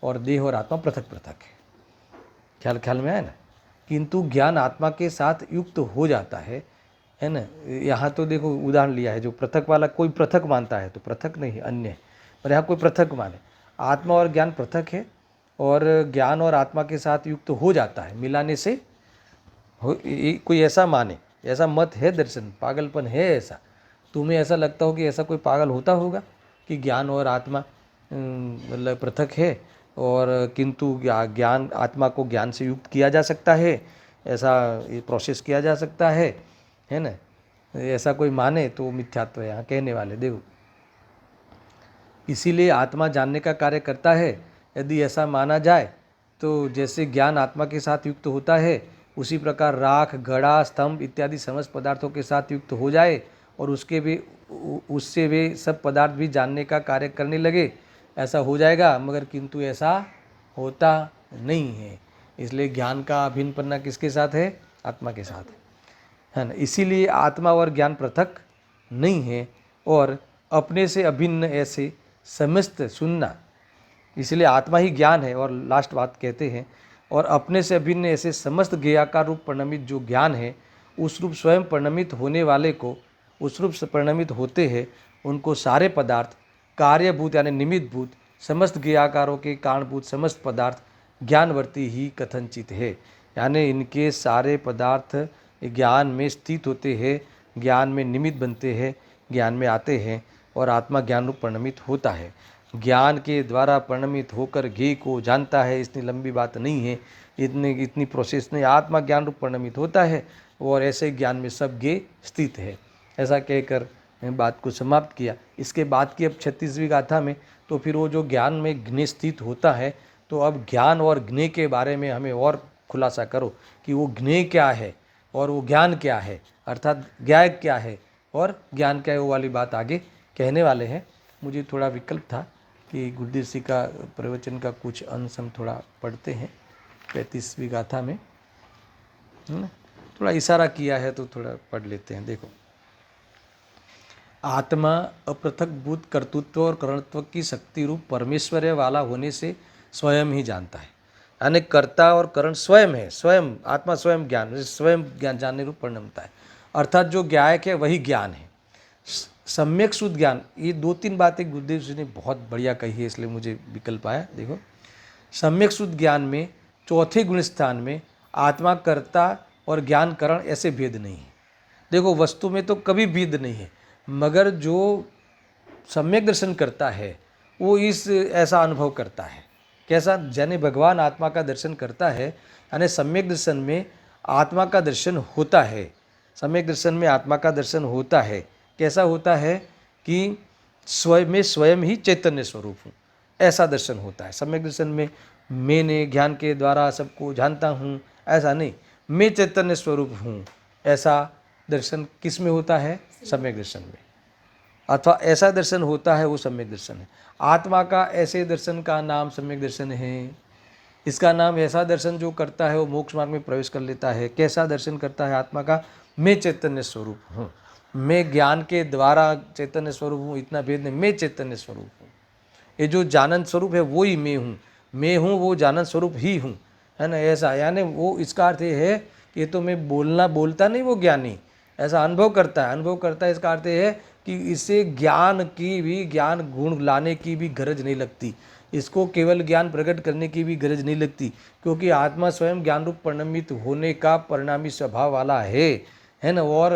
और देह और आत्मा पृथक पृथक है। ख्याल में आया ना। किंतु ज्ञान आत्मा के साथ युक्त हो जाता है ना। यहाँ तो देखो उदाहरण लिया है, जो पृथक वाला कोई पृथक मानता है तो पृथक नहीं है, अन्य है। पर यहाँ कोई पृथक माने, आत्मा और ज्ञान पृथक है और ज्ञान और आत्मा के साथ युक्त हो जाता है, मिलाने से कोई ऐसा माने, ऐसा मत है, दर्शन पागलपन है ऐसा। तुम्हें ऐसा लगता हो कि ऐसा कोई पागल होता होगा कि ज्ञान और आत्मा मतलब पृथक है और किंतु ज्ञान आत्मा को ज्ञान से युक्त किया जा सकता है, ऐसा ये प्रोसेस किया जा सकता है ना। ऐसा कोई माने तो मिथ्यात्व है यहाँ कहने वाले। देखो इसीलिए आत्मा जानने का कार्य करता है। यदि ऐसा माना जाए तो जैसे ज्ञान आत्मा के साथ युक्त होता है, उसी प्रकार राख, घड़ा, स्तंभ इत्यादि समस्त पदार्थों के साथ युक्त हो जाए और उससे वे सब पदार्थ भी जानने का कार्य करने लगे, ऐसा हो जाएगा। मगर किंतु ऐसा होता नहीं है। इसलिए ज्ञान का अभिन्नपन्ना किसके साथ है, आत्मा के साथ है ना। इसीलिए आत्मा और ज्ञान पृथक नहीं है और अपने से अभिन्न ऐसे समस्त सुनना, इसलिए आत्मा ही ज्ञान है। और लास्ट बात कहते हैं, और अपने से अभिन्न ऐसे समस्त ज्ञेयाकार रूप परिणमित जो ज्ञान है, उस रूप स्वयं परिणमित होने वाले को, उस रूप से परिणमित होते हैं उनको सारे पदार्थ कार्यभूत यानी निमित्त भूत, समस्त ज्ञेयाकारों के कारणभूत समस्त पदार्थ ज्ञानवर्ती ही कथनचित है। यानी इनके सारे पदार्थ ज्ञान में स्थित होते हैं, ज्ञान में निमित्त बनते हैं, ज्ञान में आते हैं और आत्मा ज्ञान रूप परिणमित होता है। ज्ञान के द्वारा परिणमित होकर ज्ञेय को जानता है, इतनी लंबी बात नहीं है, इतनी प्रोसेस नहीं। आत्मा ज्ञान रूप परिणमित होता है और ऐसे ज्ञान में सब ज्ञेय स्थित है। ऐसा कहकर बात को समाप्त किया। इसके बाद की अब 36वीं गाथा में तो फिर वो जो ज्ञान में ज्ञेय स्थित होता है, तो अब ज्ञान और ज्ञेय के बारे में हमें और खुलासा करो कि वो ज्ञेय क्या है और वो ज्ञान क्या है, अर्थात ज्ञेय क्या है और ज्ञान क्या है, वो वाली बात आगे कहने वाले हैं। मुझे थोड़ा विकल्प था कि गुरुदेव सिंह का प्रवचन का कुछ अंश हम थोड़ा पढ़ते हैं 35वीं गाथा में, है ना। थोड़ा इशारा किया है तो थोड़ा पढ़ लेते हैं। देखो, आत्मा अपृथक भूत कर्तृत्व और करणत्व की शक्ति रूप परमेश्वर्य वाला होने से स्वयं ही जानता है। यानी कर्ता और करण स्वयं है, स्वयं आत्मा स्वयं ज्ञान, स्वयं ज्ञान जानने रूप परिणमता है। अर्थात जो ज्ञायक है वही ज्ञान है, सम्यक शुद्ध ज्ञान। ये 2-3 बातें गुरुदेव जी ने बहुत बढ़िया कही है, इसलिए मुझे विकल्प आया। देखो, सम्यक शुद्ध ज्ञान में चौथे गुण स्थान में आत्मा कर्ता और ज्ञान करण ऐसे भेद नहीं है। देखो वस्तु में तो कभी भेद नहीं है, मगर जो सम्यक दर्शन करता है वो इस ऐसा अनुभव करता है। कैसा? यानी भगवान आत्मा का दर्शन करता है, यानी सम्यक दर्शन में आत्मा का दर्शन होता है। सम्यक दर्शन में आत्मा का दर्शन होता है। कैसा होता है? कि स्वयं ही चैतन्य स्वरूप हूँ, ऐसा दर्शन होता है। सम्यक दर्शन में मैंने ज्ञान के द्वारा सबको जानता हूँ, ऐसा नहीं, मैं चैतन्य स्वरूप हूँ, ऐसा दर्शन किस में होता है? सम्यक दर्शन में। अथवा ऐसा दर्शन होता है वो सम्यक दर्शन है। आत्मा का ऐसे दर्शन का नाम सम्यक दर्शन है। इसका नाम ऐसा दर्शन जो करता है वो मोक्ष मार्ग में प्रवेश कर लेता है। कैसा दर्शन करता है आत्मा का? मैं चैतन्य स्वरूप हूँ, मैं ज्ञान के द्वारा चैतन्य स्वरूप हूँ, इतना भेद नहीं, मैं चैतन्य स्वरूप हूँ। ये जो जानंद स्वरूप है वो ही मैं हूँ, वो जानंद स्वरूप ही हूँ, है ना। ऐसा यानी वो, इसका अर्थ ये है कि ये तो मैं बोलता नहीं, वो ज्ञानी ऐसा अनुभव करता है। इसका अर्थ ये है कि इसे ज्ञान की भी, ज्ञान गुण लाने की भी गरज नहीं लगती, इसको केवल ज्ञान प्रकट करने की भी गरज नहीं लगती, क्योंकि आत्मा स्वयं ज्ञान रूप परिणमित होने का परिणामी स्वभाव वाला है ना। और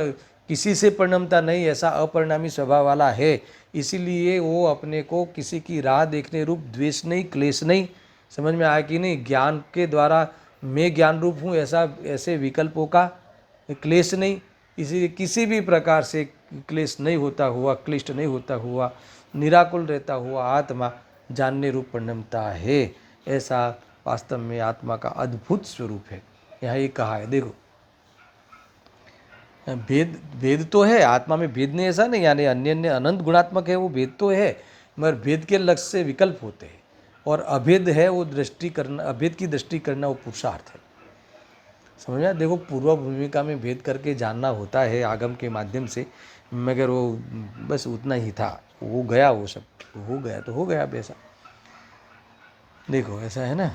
किसी से परिणमता नहीं, ऐसा अपरिणामी स्वभाव वाला है। इसीलिए वो अपने को किसी की राह देखने रूप द्वेष नहीं, क्लेश नहीं, समझ में आया कि नहीं, ज्ञान के द्वारा मैं ज्ञान रूप हूँ ऐसे विकल्पों का क्लेश नहीं, इसीलिए किसी भी प्रकार से क्लेश नहीं होता हुआ, क्लिष्ट नहीं होता हुआ, निराकुल रहता हुआ आत्मा जानने रूप परिणमता है। ऐसा वास्तव में आत्मा का अद्भुत स्वरूप है। यहाँ ये कहा है, देखो भेद तो है आत्मा में, भेद नहीं ऐसा नहीं, यानी अन्य अन्य अनंत गुणात्मक है, वो भेद तो है, मगर भेद के लक्ष्य से विकल्प होते हैं। और अभेद है वो दृष्टि करना, अभेद की दृष्टि करना वो पुरुषार्थ है। समझ में? देखो पूर्व भूमिका में भेद करके जानना होता है आगम के माध्यम से, मगर वो बस उतना ही था, वो गया, वो सब हो गया तो हो गया। अब ऐसा देखो, ऐसा है ना।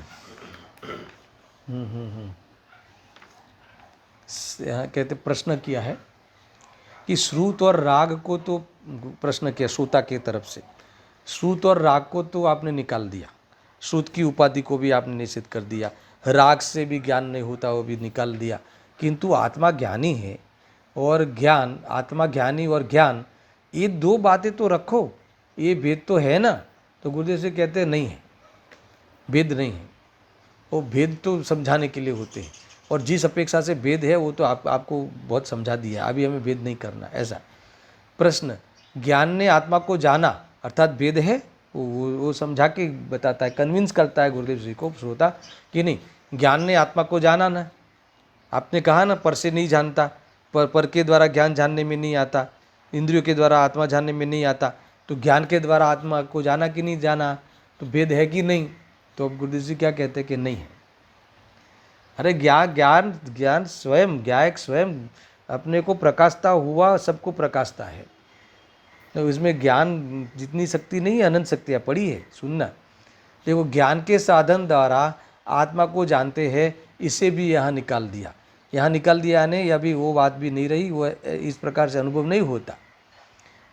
यहाँ कहते प्रश्न किया है कि श्रुत और राग को तो, प्रश्न किया श्रोता के तरफ से, श्रुत और राग को तो आपने निकाल दिया, श्रुत की उपाधि को भी आपने निषेध कर दिया, राग से भी ज्ञान नहीं होता वो भी निकाल दिया, किंतु आत्मा ज्ञानी है और ज्ञान, आत्मा ज्ञानी और ज्ञान, ये दो बातें तो रखो, ये भेद तो है ना। तो गुरुदेव से कहते हैं नहीं है, भेद नहीं है, वो भेद तो समझाने के लिए होते हैं, और जिस अपेक्षा से भेद है वो तो आपको बहुत समझा दिया, अभी हमें भेद नहीं करना। ऐसा प्रश्न, ज्ञान ने आत्मा को जाना अर्थात भेद है, वो समझा के बताता है, कन्विंस करता है गुरुदेव जी को श्रोता कि नहीं, ज्ञान ने आत्मा को जाना ना, आपने कहा ना पर से नहीं जानता, पर के द्वारा ज्ञान जानने में नहीं आता, इंद्रियों के द्वारा आत्मा जानने में नहीं आता, तो ज्ञान के द्वारा आत्मा को जाना कि नहीं जाना, तो भेद है कि नहीं। तो अब गुरुदेव जी क्या कहते हैं कि नहीं है। अरे ज्ञान स्वयं, ज्ञायक स्वयं अपने को प्रकाशता हुआ सबको प्रकाशता है, तो इसमें ज्ञान जितनी शक्ति नहीं है, अनंत शक्तियाँ पड़ी है। सुनना, देखो ज्ञान के साधन द्वारा आत्मा को जानते हैं, इसे भी यहाँ निकाल दिया, यानी अभी वो बात भी नहीं रही, वो इस प्रकार से अनुभव नहीं होता।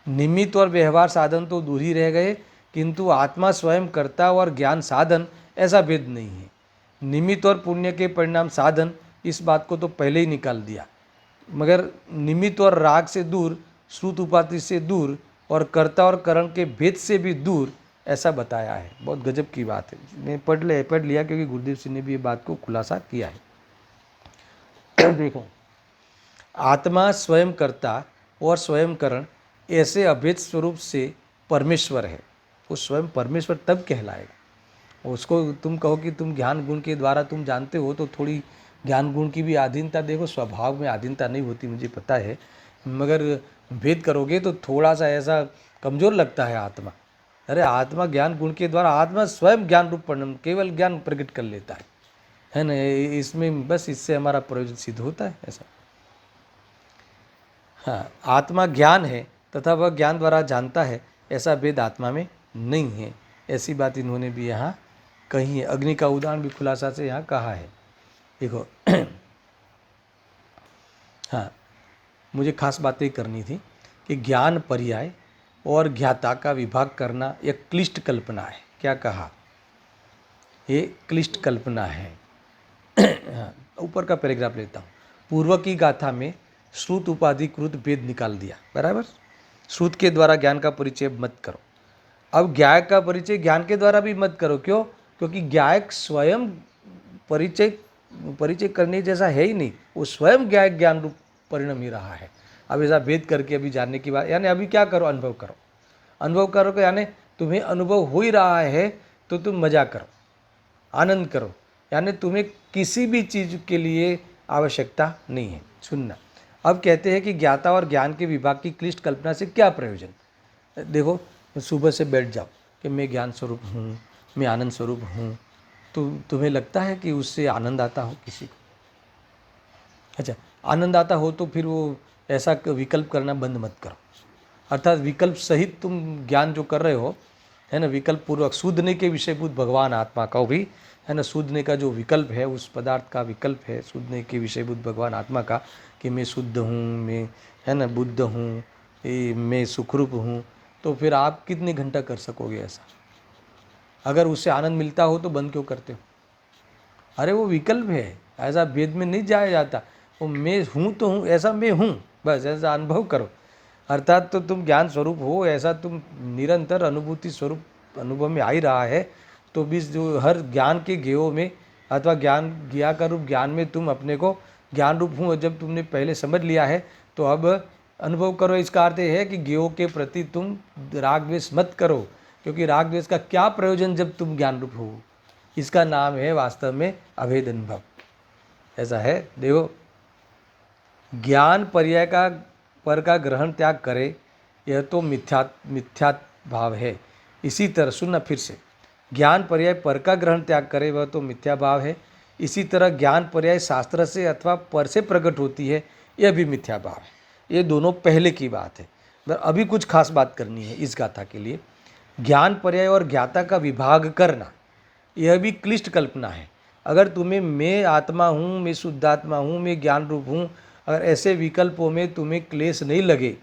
निमित्त और व्यवहार साधन तो दूर ही रह गए, किंतु आत्मा स्वयं कर्ता और ज्ञान साधन, ऐसा भेद नहीं है। निमित्त और पुण्य के परिणाम साधन, इस बात को तो पहले ही निकाल दिया, मगर निमित्त और राग से दूर, श्रुत उपाधि से दूर, और कर्ता और करण के भेद से भी दूर, ऐसा बताया है। बहुत गजब की बात है, मैं पढ़ लिया क्योंकि गुरुदेव सिंह ने भी ये बात को खुलासा किया है। देखो, आत्मा स्वयं कर्ता और स्वयं करण ऐसे अभेद स्वरूप से परमेश्वर है, वो स्वयं परमेश्वर तब कहलाएगा। उसको तुम कहो कि तुम ज्ञान गुण के द्वारा तुम जानते हो, तो थोड़ी ज्ञान गुण की भी अधीनता देखो, स्वभाव में अधीनता नहीं होती मुझे पता है, मगर भेद करोगे तो थोड़ा सा ऐसा कमज़ोर लगता है आत्मा। अरे आत्मा ज्ञान गुण के द्वारा, आत्मा स्वयं ज्ञान रूप परिणाम, केवल ज्ञान प्रकट कर लेता है ना। इसमें बस इससे हमारा प्रयोजन सिद्ध होता है। ऐसा हाँ, आत्मा ज्ञान है तथा वह ज्ञान द्वारा जानता है, ऐसा भेद आत्मा में नहीं है, ऐसी बात इन्होंने भी यहाँ कही है। अग्नि का उदाहरण भी खुलासा से यहाँ कहा है। देखो हाँ, मुझे खास बातें करनी थी कि ज्ञान पर्याय और ज्ञाता का विभाग करना एक क्लिष्ट कल्पना है। क्या कहा? ये क्लिष्ट कल्पना है। ऊपर का पैराग्राफ लेता हूँ। पूर्व की गाथा में श्रुत उपाधिकृत भेद निकाल दिया, बराबर। श्रुत के द्वारा ज्ञान का परिचय मत करो। अब ज्ञायक का परिचय ज्ञान के द्वारा भी मत करो। क्यों? क्योंकि ज्ञायक स्वयं परिचय परिचय करने जैसा है ही नहीं, वो स्वयं ज्ञायक ज्ञान रूप परिणम ही रहा है। अब ऐसा भेद करके अभी जानने की बात, यानी अभी क्या करो, अनुभव करो। अनुभव करो, यानी तुम्हें अनुभव हो ही रहा है तो तुम मजा करो, आनंद करो। यानी तुम्हें किसी भी चीज़ के लिए आवश्यकता नहीं है। सुनना, अब कहते हैं कि ज्ञाता और ज्ञान के विभाग की क्लिष्ट कल्पना से क्या प्रयोजन। देखो, सुबह से बैठ जाओ कि मैं ज्ञान स्वरूप हूँ, मैं आनंद स्वरूप हूँ, तो तुम्हें लगता है कि उससे आनंद आता हो किसी को? अच्छा, आनंद आता हो तो फिर वो ऐसा विकल्प करना बंद मत करो। अर्थात विकल्प सहित तुम ज्ञान जो कर रहे हो, है ना, विकल्प पूर्वक सूदने के विषयभूत भगवान आत्मा का भी, है ना, सूदने का जो विकल्प है, उस पदार्थ का विकल्प है सूदने के विषयभूत भगवान आत्मा का, कि मैं शुद्ध हूँ, मैं, है ना, बुद्ध हूँ, मैं सुखरूप हूँ, तो फिर आप कितने घंटा कर सकोगे ऐसा? अगर उससे आनंद मिलता हो तो बंद क्यों करते हो? अरे वो विकल्प है, ऐसा भेद में नहीं जाया जाता। वो मैं हूँ तो हूँ, ऐसा मैं हूँ, बस ऐसा अनुभव करो। अर्थात तो तुम ज्ञान स्वरूप हो, ऐसा तुम निरंतर अनुभूति स्वरूप अनुभव में आ ही रहा है। तो भी जो हर ज्ञान के गेयों में अथवा ज्ञान ज्ञा का रूप ज्ञान में तुम अपने को ज्ञान रूप हूँ जब तुमने पहले समझ लिया है, तो अब अनुभव करो। इसका अर्थ है कि गेयों के प्रति तुम राग द्वेष मत करो, क्योंकि राग द्वेष का क्या प्रयोजन जब तुम ज्ञान रूप हो। इसका नाम है वास्तव में अभेद अनुभव। ऐसा है। देखो, ज्ञान पर्याय का पर का ग्रहण त्याग करे, यह तो मिथ्या भाव है। इसी तरह, सुनना फिर से, ज्ञान पर्याय पर का ग्रहण त्याग करे, वह तो मिथ्या भाव है। इसी तरह ज्ञान पर्याय शास्त्र से अथवा पर से प्रकट होती है, यह भी मिथ्या भाव है। ये दोनों पहले की बात है। अभी कुछ खास बात करनी है इस गाथा के लिए। ज्ञान पर्याय और ज्ञाता का विभाग करना, यह भी क्लिष्ट कल्पना है। अगर तुम्हें मैं आत्मा हूँ, मैं शुद्धात्मा हूँ, मैं ज्ञान रूप हूँ, अगर ऐसे विकल्पों में तुम्हें क्लेश नहीं लगे,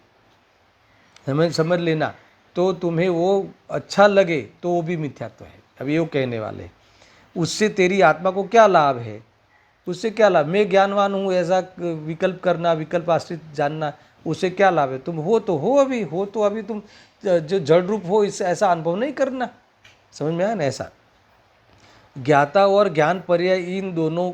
समझ लेना, तो तुम्हें वो अच्छा लगे तो वो भी मिथ्यात्व है। अभी वो कहने वाले, उससे तेरी आत्मा को क्या लाभ है? उससे क्या लाभ? मैं ज्ञानवान हूँ ऐसा विकल्प करना, विकल्प आश्रित जानना, उससे क्या लाभ है? तुम हो तो हो, अभी हो तो अभी तुम जो जड़ रूप हो, इससे ऐसा अनुभव नहीं करना। समझ में आया ना? ऐसा ज्ञाता और ज्ञान पर्याय इन दोनों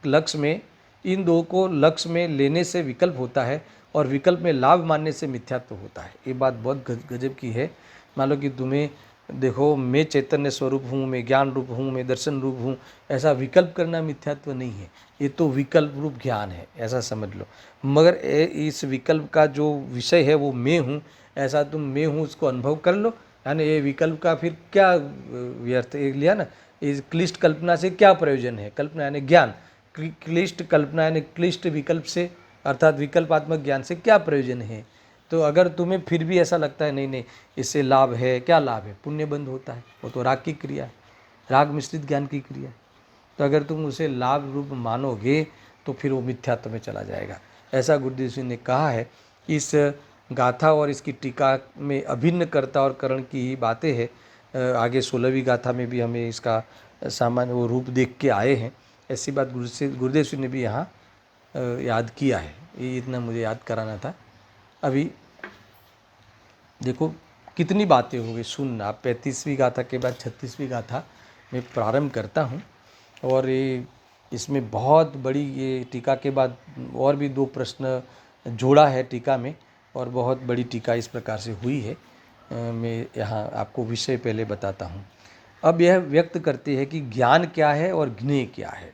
लक्ष्य में, इन दो को लक्ष्य में लेने से विकल्प होता है, और विकल्प में लाभ मानने से मिथ्यात्व होता है। ये बात बहुत गजब की है। मान लो कि तुम्हें, देखो, मैं चैतन्य स्वरूप हूँ, मैं ज्ञान रूप हूँ, मैं दर्शन रूप हूँ, ऐसा विकल्प करना मिथ्यात्व नहीं है, ये तो विकल्प रूप ज्ञान है, ऐसा समझ लो। मगर इस विकल्प का जो विषय है वो मैं हूँ, ऐसा तुम मैं हूँ उसको अनुभव कर लो। यानी ये विकल्प का फिर क्या व्यर्थ लिया ना? इस क्लिष्ट कल्पना से क्या प्रयोजन है? कल्पना यानी ज्ञान, क्लिष्ट कल्पना यानी क्लिष्ट विकल्प से, अर्थात विकल्पात्मक ज्ञान से क्या प्रयोजन है? तो अगर तुम्हें फिर भी ऐसा लगता है नहीं नहीं इससे लाभ है, क्या लाभ है? पुण्य बंध होता है, वो तो राग की क्रिया है, राग मिश्रित ज्ञान की क्रिया है। तो अगर तुम उसे लाभ रूप मानोगे तो फिर वो मिथ्यात्व में चला जाएगा। ऐसा गुरुदेव सिंह ने कहा है। इस गाथा और इसकी टीका में अभिन्न कर्ता और करण की ही बातें हैं। आगे 16वीं गाथा में भी हमें इसका सामान्य वो रूप देख के आए हैं। ऐसी बात गुरुदेव सिंह ने भी यहाँ याद किया है। ये इतना मुझे याद कराना था। अभी देखो कितनी बातें हो गई, सुनना। 35वीं गाथा के बाद 36वीं गाथा मैं प्रारंभ करता हूँ, और ये इसमें बहुत बड़ी, ये टीका के बाद और भी 2 प्रश्न जोड़ा है टीका में, और बहुत बड़ी टीका इस प्रकार से हुई है। मैं यहाँ आपको विषय पहले बताता हूँ। अब यह व्यक्त करते हैं कि ज्ञान क्या है और ज्ञेय क्या है।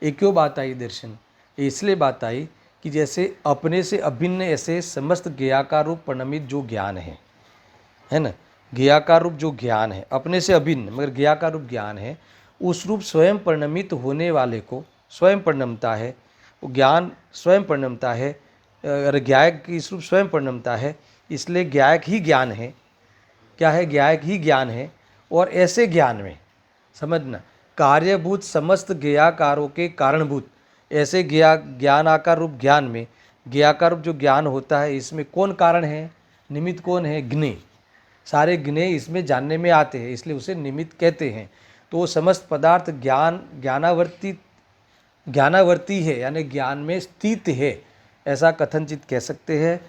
ये क्यों बात आई दर्शन? इसलिए बात आई कि जैसे अपने से अभिन्न ऐसे समस्त ज्ञेयाकार रूप परिणमित जो ज्ञान है ना, ज्ञेयाकार रूप जो ज्ञान है, अपने से अभिन्न मगर ज्ञेयाकार रूप ज्ञान है, उस रूप स्वयं परिणमित होने वाले को स्वयं परिणमता है। वो ज्ञान स्वयं परिणमता है, अगर ज्ञायक की इस रूप स्वयं परिणमता है, इसलिए ज्ञायक ही ज्ञान है। क्या है? ज्ञायक ही ज्ञान है। और ऐसे ज्ञान में समझना, कार्यभूत समस्त ज्ञेयाकारों के कारणभूत ऐसे ज्ञान आकार रूप ज्ञान में, ज्ञेयाकार रूप जो ज्ञान होता है, इसमें कौन कारण है? निमित्त कौन है? ज्ञेय। सारे ज्ञेय इसमें जानने में आते हैं, इसलिए उसे निमित्त कहते हैं। तो वो समस्त पदार्थ ज्ञानावर्ती है, यानी ज्ञान में स्थित है, ऐसा कथनचित कह सकते हैं।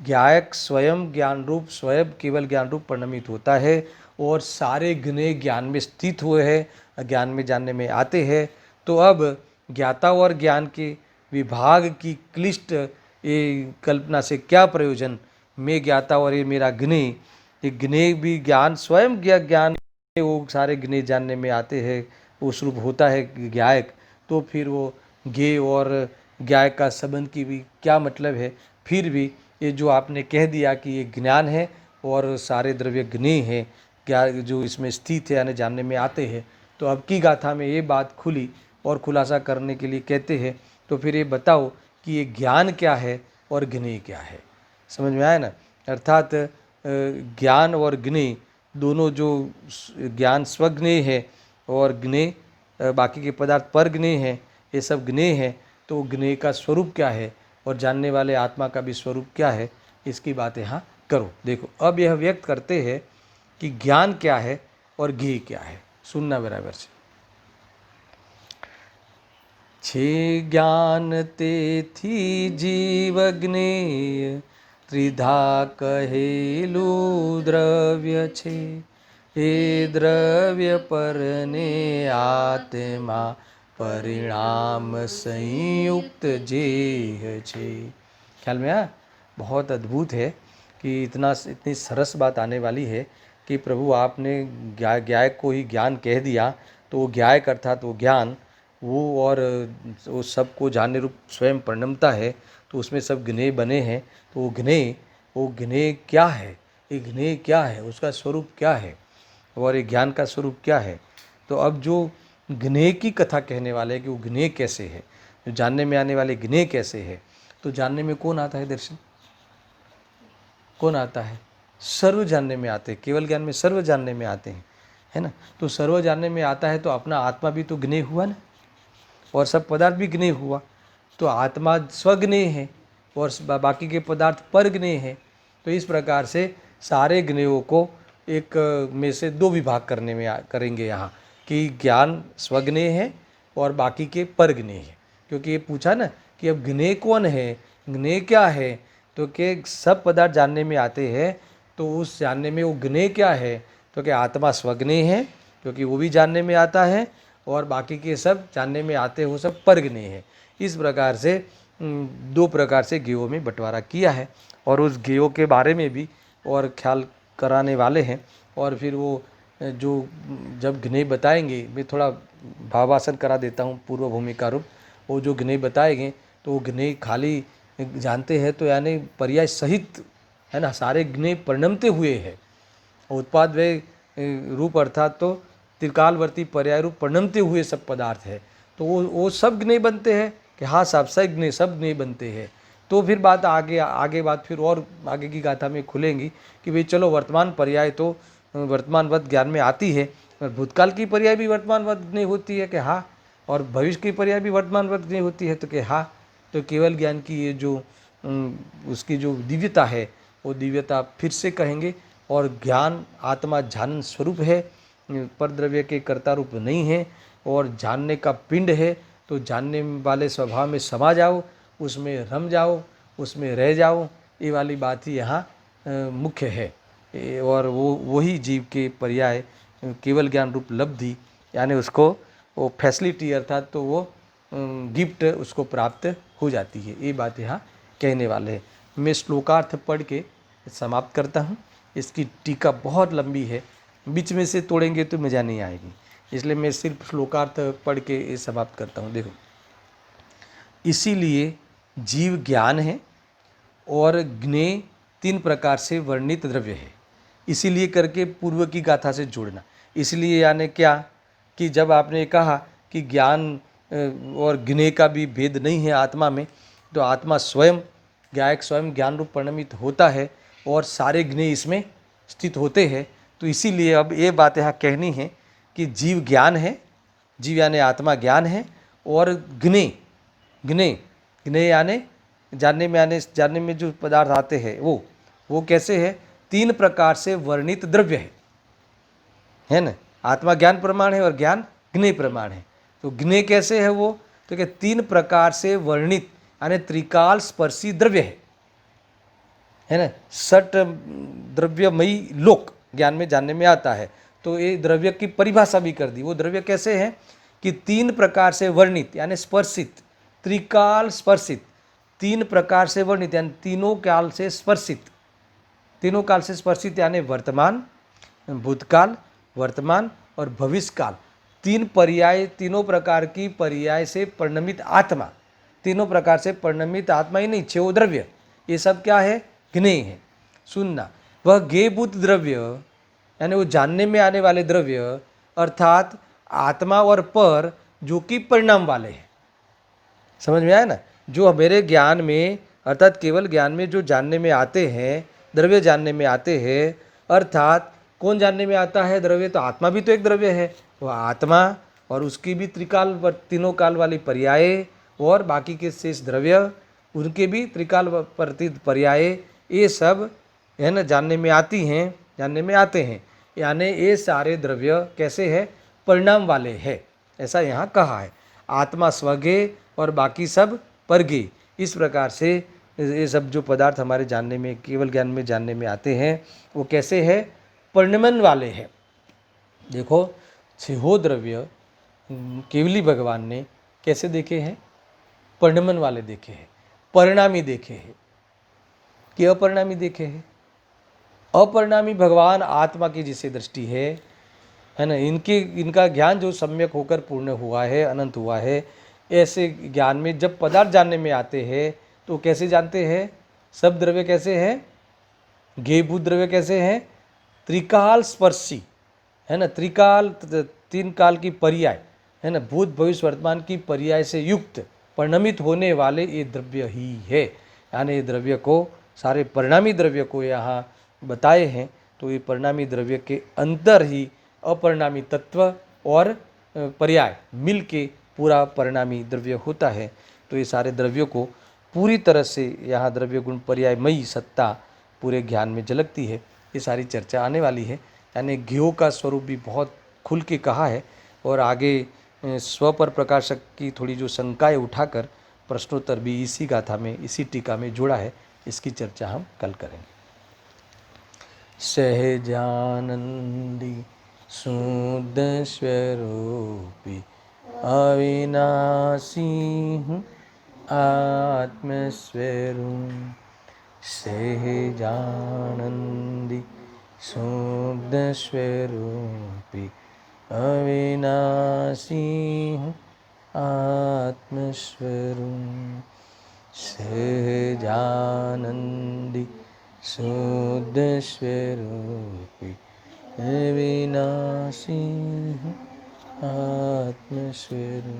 ज्ञायक स्वयं ज्ञान रूप, स्वयं केवल ज्ञान रूप परिणमित होता है और सारे ज्ञेय ज्ञान में स्थित हुए हैं, ज्ञान में जानने में आते हैं। तो अब ज्ञाता और ज्ञान के विभाग की क्लिष्ट ये कल्पना से क्या प्रयोजन। मैं ज्ञाता और ये मेरा ज्ञेय, ये ज्ञेय भी ज्ञान स्वयं ज्ञान वो सारे ज्ञेय जानने में आते हैं, उस रूप होता है ज्ञायक। तो फिर वो ज्ञेय और ज्ञायक का संबंध की भी क्या मतलब है। फिर भी ये जो आपने कह दिया कि ये ज्ञान है और सारे द्रव्य ज्ञेय हैं, क्या जो इसमें स्थित है यानी जानने में आते हैं। तो अब की गाथा में ये बात खुली और खुलासा करने के लिए कहते हैं, तो फिर ये बताओ कि ये ज्ञान क्या है और ज्ञेय क्या है। समझ में आया ना। अर्थात ज्ञान और ज्ञेय दोनों, जो ज्ञान स्वज्ञेय है और ज्ञेय बाकी के पदार्थ पर ज्ञेय हैं, ये सब ज्ञेय हैं। तो ज्ञेय का स्वरूप क्या है और जानने वाले आत्मा का भी स्वरूप क्या है, इसकी बात यहाँ करो। देखो अब यह व्यक्त करते हैं कि ज्ञान क्या है और ज्ञेय क्या है। सुनना बराबर से। छे ज्ञान ते थी जीव ज्ञेय, त्रिधा कहेलू द्रव्य छे, ए द्रव्य परने आत्मा परिणाम संयुक्त जेह छे। ख्याल में आया। बहुत अद्भुत है कि इतनी सरस बात आने वाली है कि प्रभु आपने ज्ञायक को ही ज्ञान कह दिया, तो वो ज्ञायक अर्थात वो ज्ञान वो और वो सबको जानने रूप स्वयं परिणमता है, तो उसमें सब ज्ञेय बने हैं। तो वो ज्ञेय क्या है, ये ज्ञेय क्या है, उसका स्वरूप क्या है और ये ज्ञान का स्वरूप क्या है। तो अब जो ज्ञेय की कथा कहने वाले हैं कि वो ज्ञेय कैसे है, जो जानने में आने वाले ज्ञेय कैसे है। तो जानने में कौन आता है दर्शन, कौन आता है? सर्व जानने में आते हैं। केवल ज्ञान में सर्व जानने में आते हैं, है ना। तो सर्व जानने में आता है तो अपना आत्मा भी तो ज्ञेय हुआ ना, और सब पदार्थ भी ज्ञेय हुआ। तो आत्मा स्वज्ञेय है और बाकी के पदार्थ पर ज्ञेय है। तो इस प्रकार से सारे ज्ञेयों को एक में से दो विभाग करेंगे यहाँ, कि ज्ञान स्वज्ञेय है और बाकी के पर ज्ञेय है। क्योंकि ये पूछा ना कि अब ज्ञेय कौन है, ज्ञेय क्या है, तो कि सब पदार्थ जानने में आते हैं, तो उस जानने में वो ज्ञेय क्या है, तो कि आत्मा स्वज्ञेय है क्योंकि वो भी जानने में आता है, और बाकी के सब जानने में आते हो सब पर ज्ञेय है। इस प्रकार से दो प्रकार से ज्ञेयों में बंटवारा किया है, और उस ज्ञेयों के बारे में भी और ख्याल कराने वाले हैं। और फिर वो जो जब ज्ञेय बताएंगे, मैं थोड़ा भावासन करा देता हूँ पूर्व भूमिका रूप। वो जो ज्ञेय बताएंगे तो वो ज्ञेय खाली जानते हैं तो यानी पर्याय सहित, है ना, सारे ज्ञेय परिणमते हुए है। उत्पाद वे रूप अर्थात तो त्रिकालवर्ती पर्याय रूप परिणमते हुए सब पदार्थ है। तो वो सब ज्ञेय बनते हैं कि हाँ साहब सब ज्ञेय बनते हैं। तो फिर बात आगे बात फिर और आगे की गाथा में खुलेंगी कि भाई चलो वर्तमान पर्याय तो वर्तमानवत ज्ञान में आती है, और भूतकाल की पर्याय भी वर्तमानवत ज्ञेय होती है कि हाँ, और भविष्य की पर्याय भी वर्तमानवत ज्ञेय होती है तो कि हाँ। तो केवल ज्ञान की ये जो उसकी जो दिव्यता है, वो दिव्यता फिर से कहेंगे। और ज्ञान आत्मा जानन स्वरूप है, पर द्रव्य के कर्ता रूप नहीं है, और जानने का पिंड है। तो जानने वाले स्वभाव में समा जाओ, उसमें रम जाओ, उसमें रह जाओ, ये वाली बात ही यहाँ मुख्य है। और वही जीव के पर्याय केवल ज्ञान रूप लब्धि, यानी उसको वो फैसिलिटी अर्थात तो वो गिफ्ट उसको प्राप्त हो जाती है। ये बात यहाँ कहने वाले हैं। मैं श्लोकार्थ पढ़ के समाप्त करता हूँ। इसकी टीका बहुत लंबी है, बीच में से तोड़ेंगे तो मज़ा नहीं आएगी, इसलिए मैं सिर्फ श्लोकार्थ पढ़ के समाप्त करता हूँ। देखो, इसीलिए जीव ज्ञान है और ज्ञेय तीन प्रकार से वर्णित द्रव्य है। इसीलिए करके पूर्व की गाथा से जोड़ना। इसलिए यानी क्या कि जब आपने कहा कि ज्ञान और ज्ञेय का भी भेद नहीं है आत्मा में, तो आत्मा स्वयं ज्ञायक स्वयं ज्ञान रूप परिणमित होता है और सारे ज्ञेय इसमें स्थित होते हैं। तो इसीलिए अब ये बात यहाँ कहनी है कि जीव ज्ञान है, जीव यानी आत्मा ज्ञान है, और ज्ञेय ज्ञेय ज्ञेय यानी जानने में जो पदार्थ आते हैं वो कैसे है, तीन प्रकार से वर्णित द्रव्य है ना। आत्मा ज्ञान प्रमाण है और ज्ञान ज्ञेय प्रमाण है। तो ज्ञेय कैसे है वो, तो कि 3 प्रकार से वर्णित यानी त्रिकाल स्पर्शी द्रव्य है ना, सट द्रव्यमयी लोक ज्ञान में जानने में आता है। तो ये द्रव्य की परिभाषा भी कर दी। वो द्रव्य कैसे है कि 3 प्रकार से वर्णित यानी स्पर्शित, त्रिकाल स्पर्शित, 3 प्रकार से वर्णित यानी तीनों काल से स्पर्शित, तीनों काल से स्पर्शित यानी वर्तमान, भूतकाल, वर्तमान और भविष्य काल, 3 पर्याय, तीनों प्रकार की पर्याय से परिणमित आत्मा, तीनों प्रकार से परिणमित आत्मा ही नहीं, 6 द्रव्य, ये सब क्या है, ज्ञेय है। सुनना, वह ज्ञेयभूत द्रव्य यानी वो जानने में आने वाले द्रव्य अर्थात आत्मा और पर जो कि परिणाम वाले हैं। समझ में आया ना, जो मेरे ज्ञान में अर्थात केवल ज्ञान में जो जानने में आते हैं, द्रव्य जानने में आते हैं, अर्थात कौन जानने में आता है द्रव्य, तो आत्मा भी तो एक द्रव्य है, वह आत्मा और उसकी भी त्रिकाल तीनों काल वाली पर्याय और बाकी के शेष द्रव्य उनके भी त्रिकाल प्रतित पर्याय, ये सब है ना जानने में आती हैं, जानने में आते हैं। यानी ये सारे द्रव्य कैसे है, परिणाम वाले हैं, ऐसा यहाँ कहा है। आत्मा स्वज्ञेय और बाकी सब परज्ञेय, इस प्रकार से ये सब जो पदार्थ हमारे जानने में, केवल ज्ञान में जानने में आते हैं, वो कैसे है, परिणमन वाले हैं। देखो 6 द्रव्य केवली भगवान ने कैसे देखे हैं, परिणमन वाले देखे हैं, परिणामी देखे हैं कि अपरिणामी देखे हैं। अपरिणामी भगवान आत्मा की जिसे दृष्टि है ना, इनका ज्ञान जो सम्यक होकर पूर्ण हुआ है, अनंत हुआ है, ऐसे ज्ञान में जब पदार्थ जानने में आते हैं तो कैसे जानते हैं, सब द्रव्य कैसे हैं, ज्ञेयभूत द्रव्य कैसे हैं, त्रिकाल स्पर्शी है ना, त्रिकाल 3 काल की पर्याय है ना, भूत भविष्य वर्तमान की पर्याय से युक्त परिणमित होने वाले ये द्रव्य ही है। यानी ये द्रव्य को, सारे परिणामी द्रव्य को यहाँ बताए हैं। तो ये परिणामी द्रव्य के अंदर ही अपरिणामी तत्व और पर्याय मिल के पूरा परिणामी द्रव्य होता है। तो ये सारे द्रव्यों को पूरी तरह से यहाँ द्रव्य गुण पर्यायमयी सत्ता पूरे ज्ञान में झलकती है। ये सारी चर्चा आने वाली है। यानी ज्ञेयों का स्वरूप भी बहुत खुल के कहा है और आगे स्व पर प्रकाशक की थोड़ी जो शंकाएँ उठाकर प्रश्नोत्तर भी इसी गाथा में, इसी टीका में जोड़ा है। इसकी चर्चा हम कल करेंगे। सहजानंदी शुद्ध स्वरूपी अविनाशी हूँ आत्मस्वरूप, सहजानंदी शुद्ध स्वरूपी अविनाशी हूँ आत्मस्वरूप, सहजानंदी शुद्ध स्वरूपी अविनाशी हूँ आत्मस्वरूप।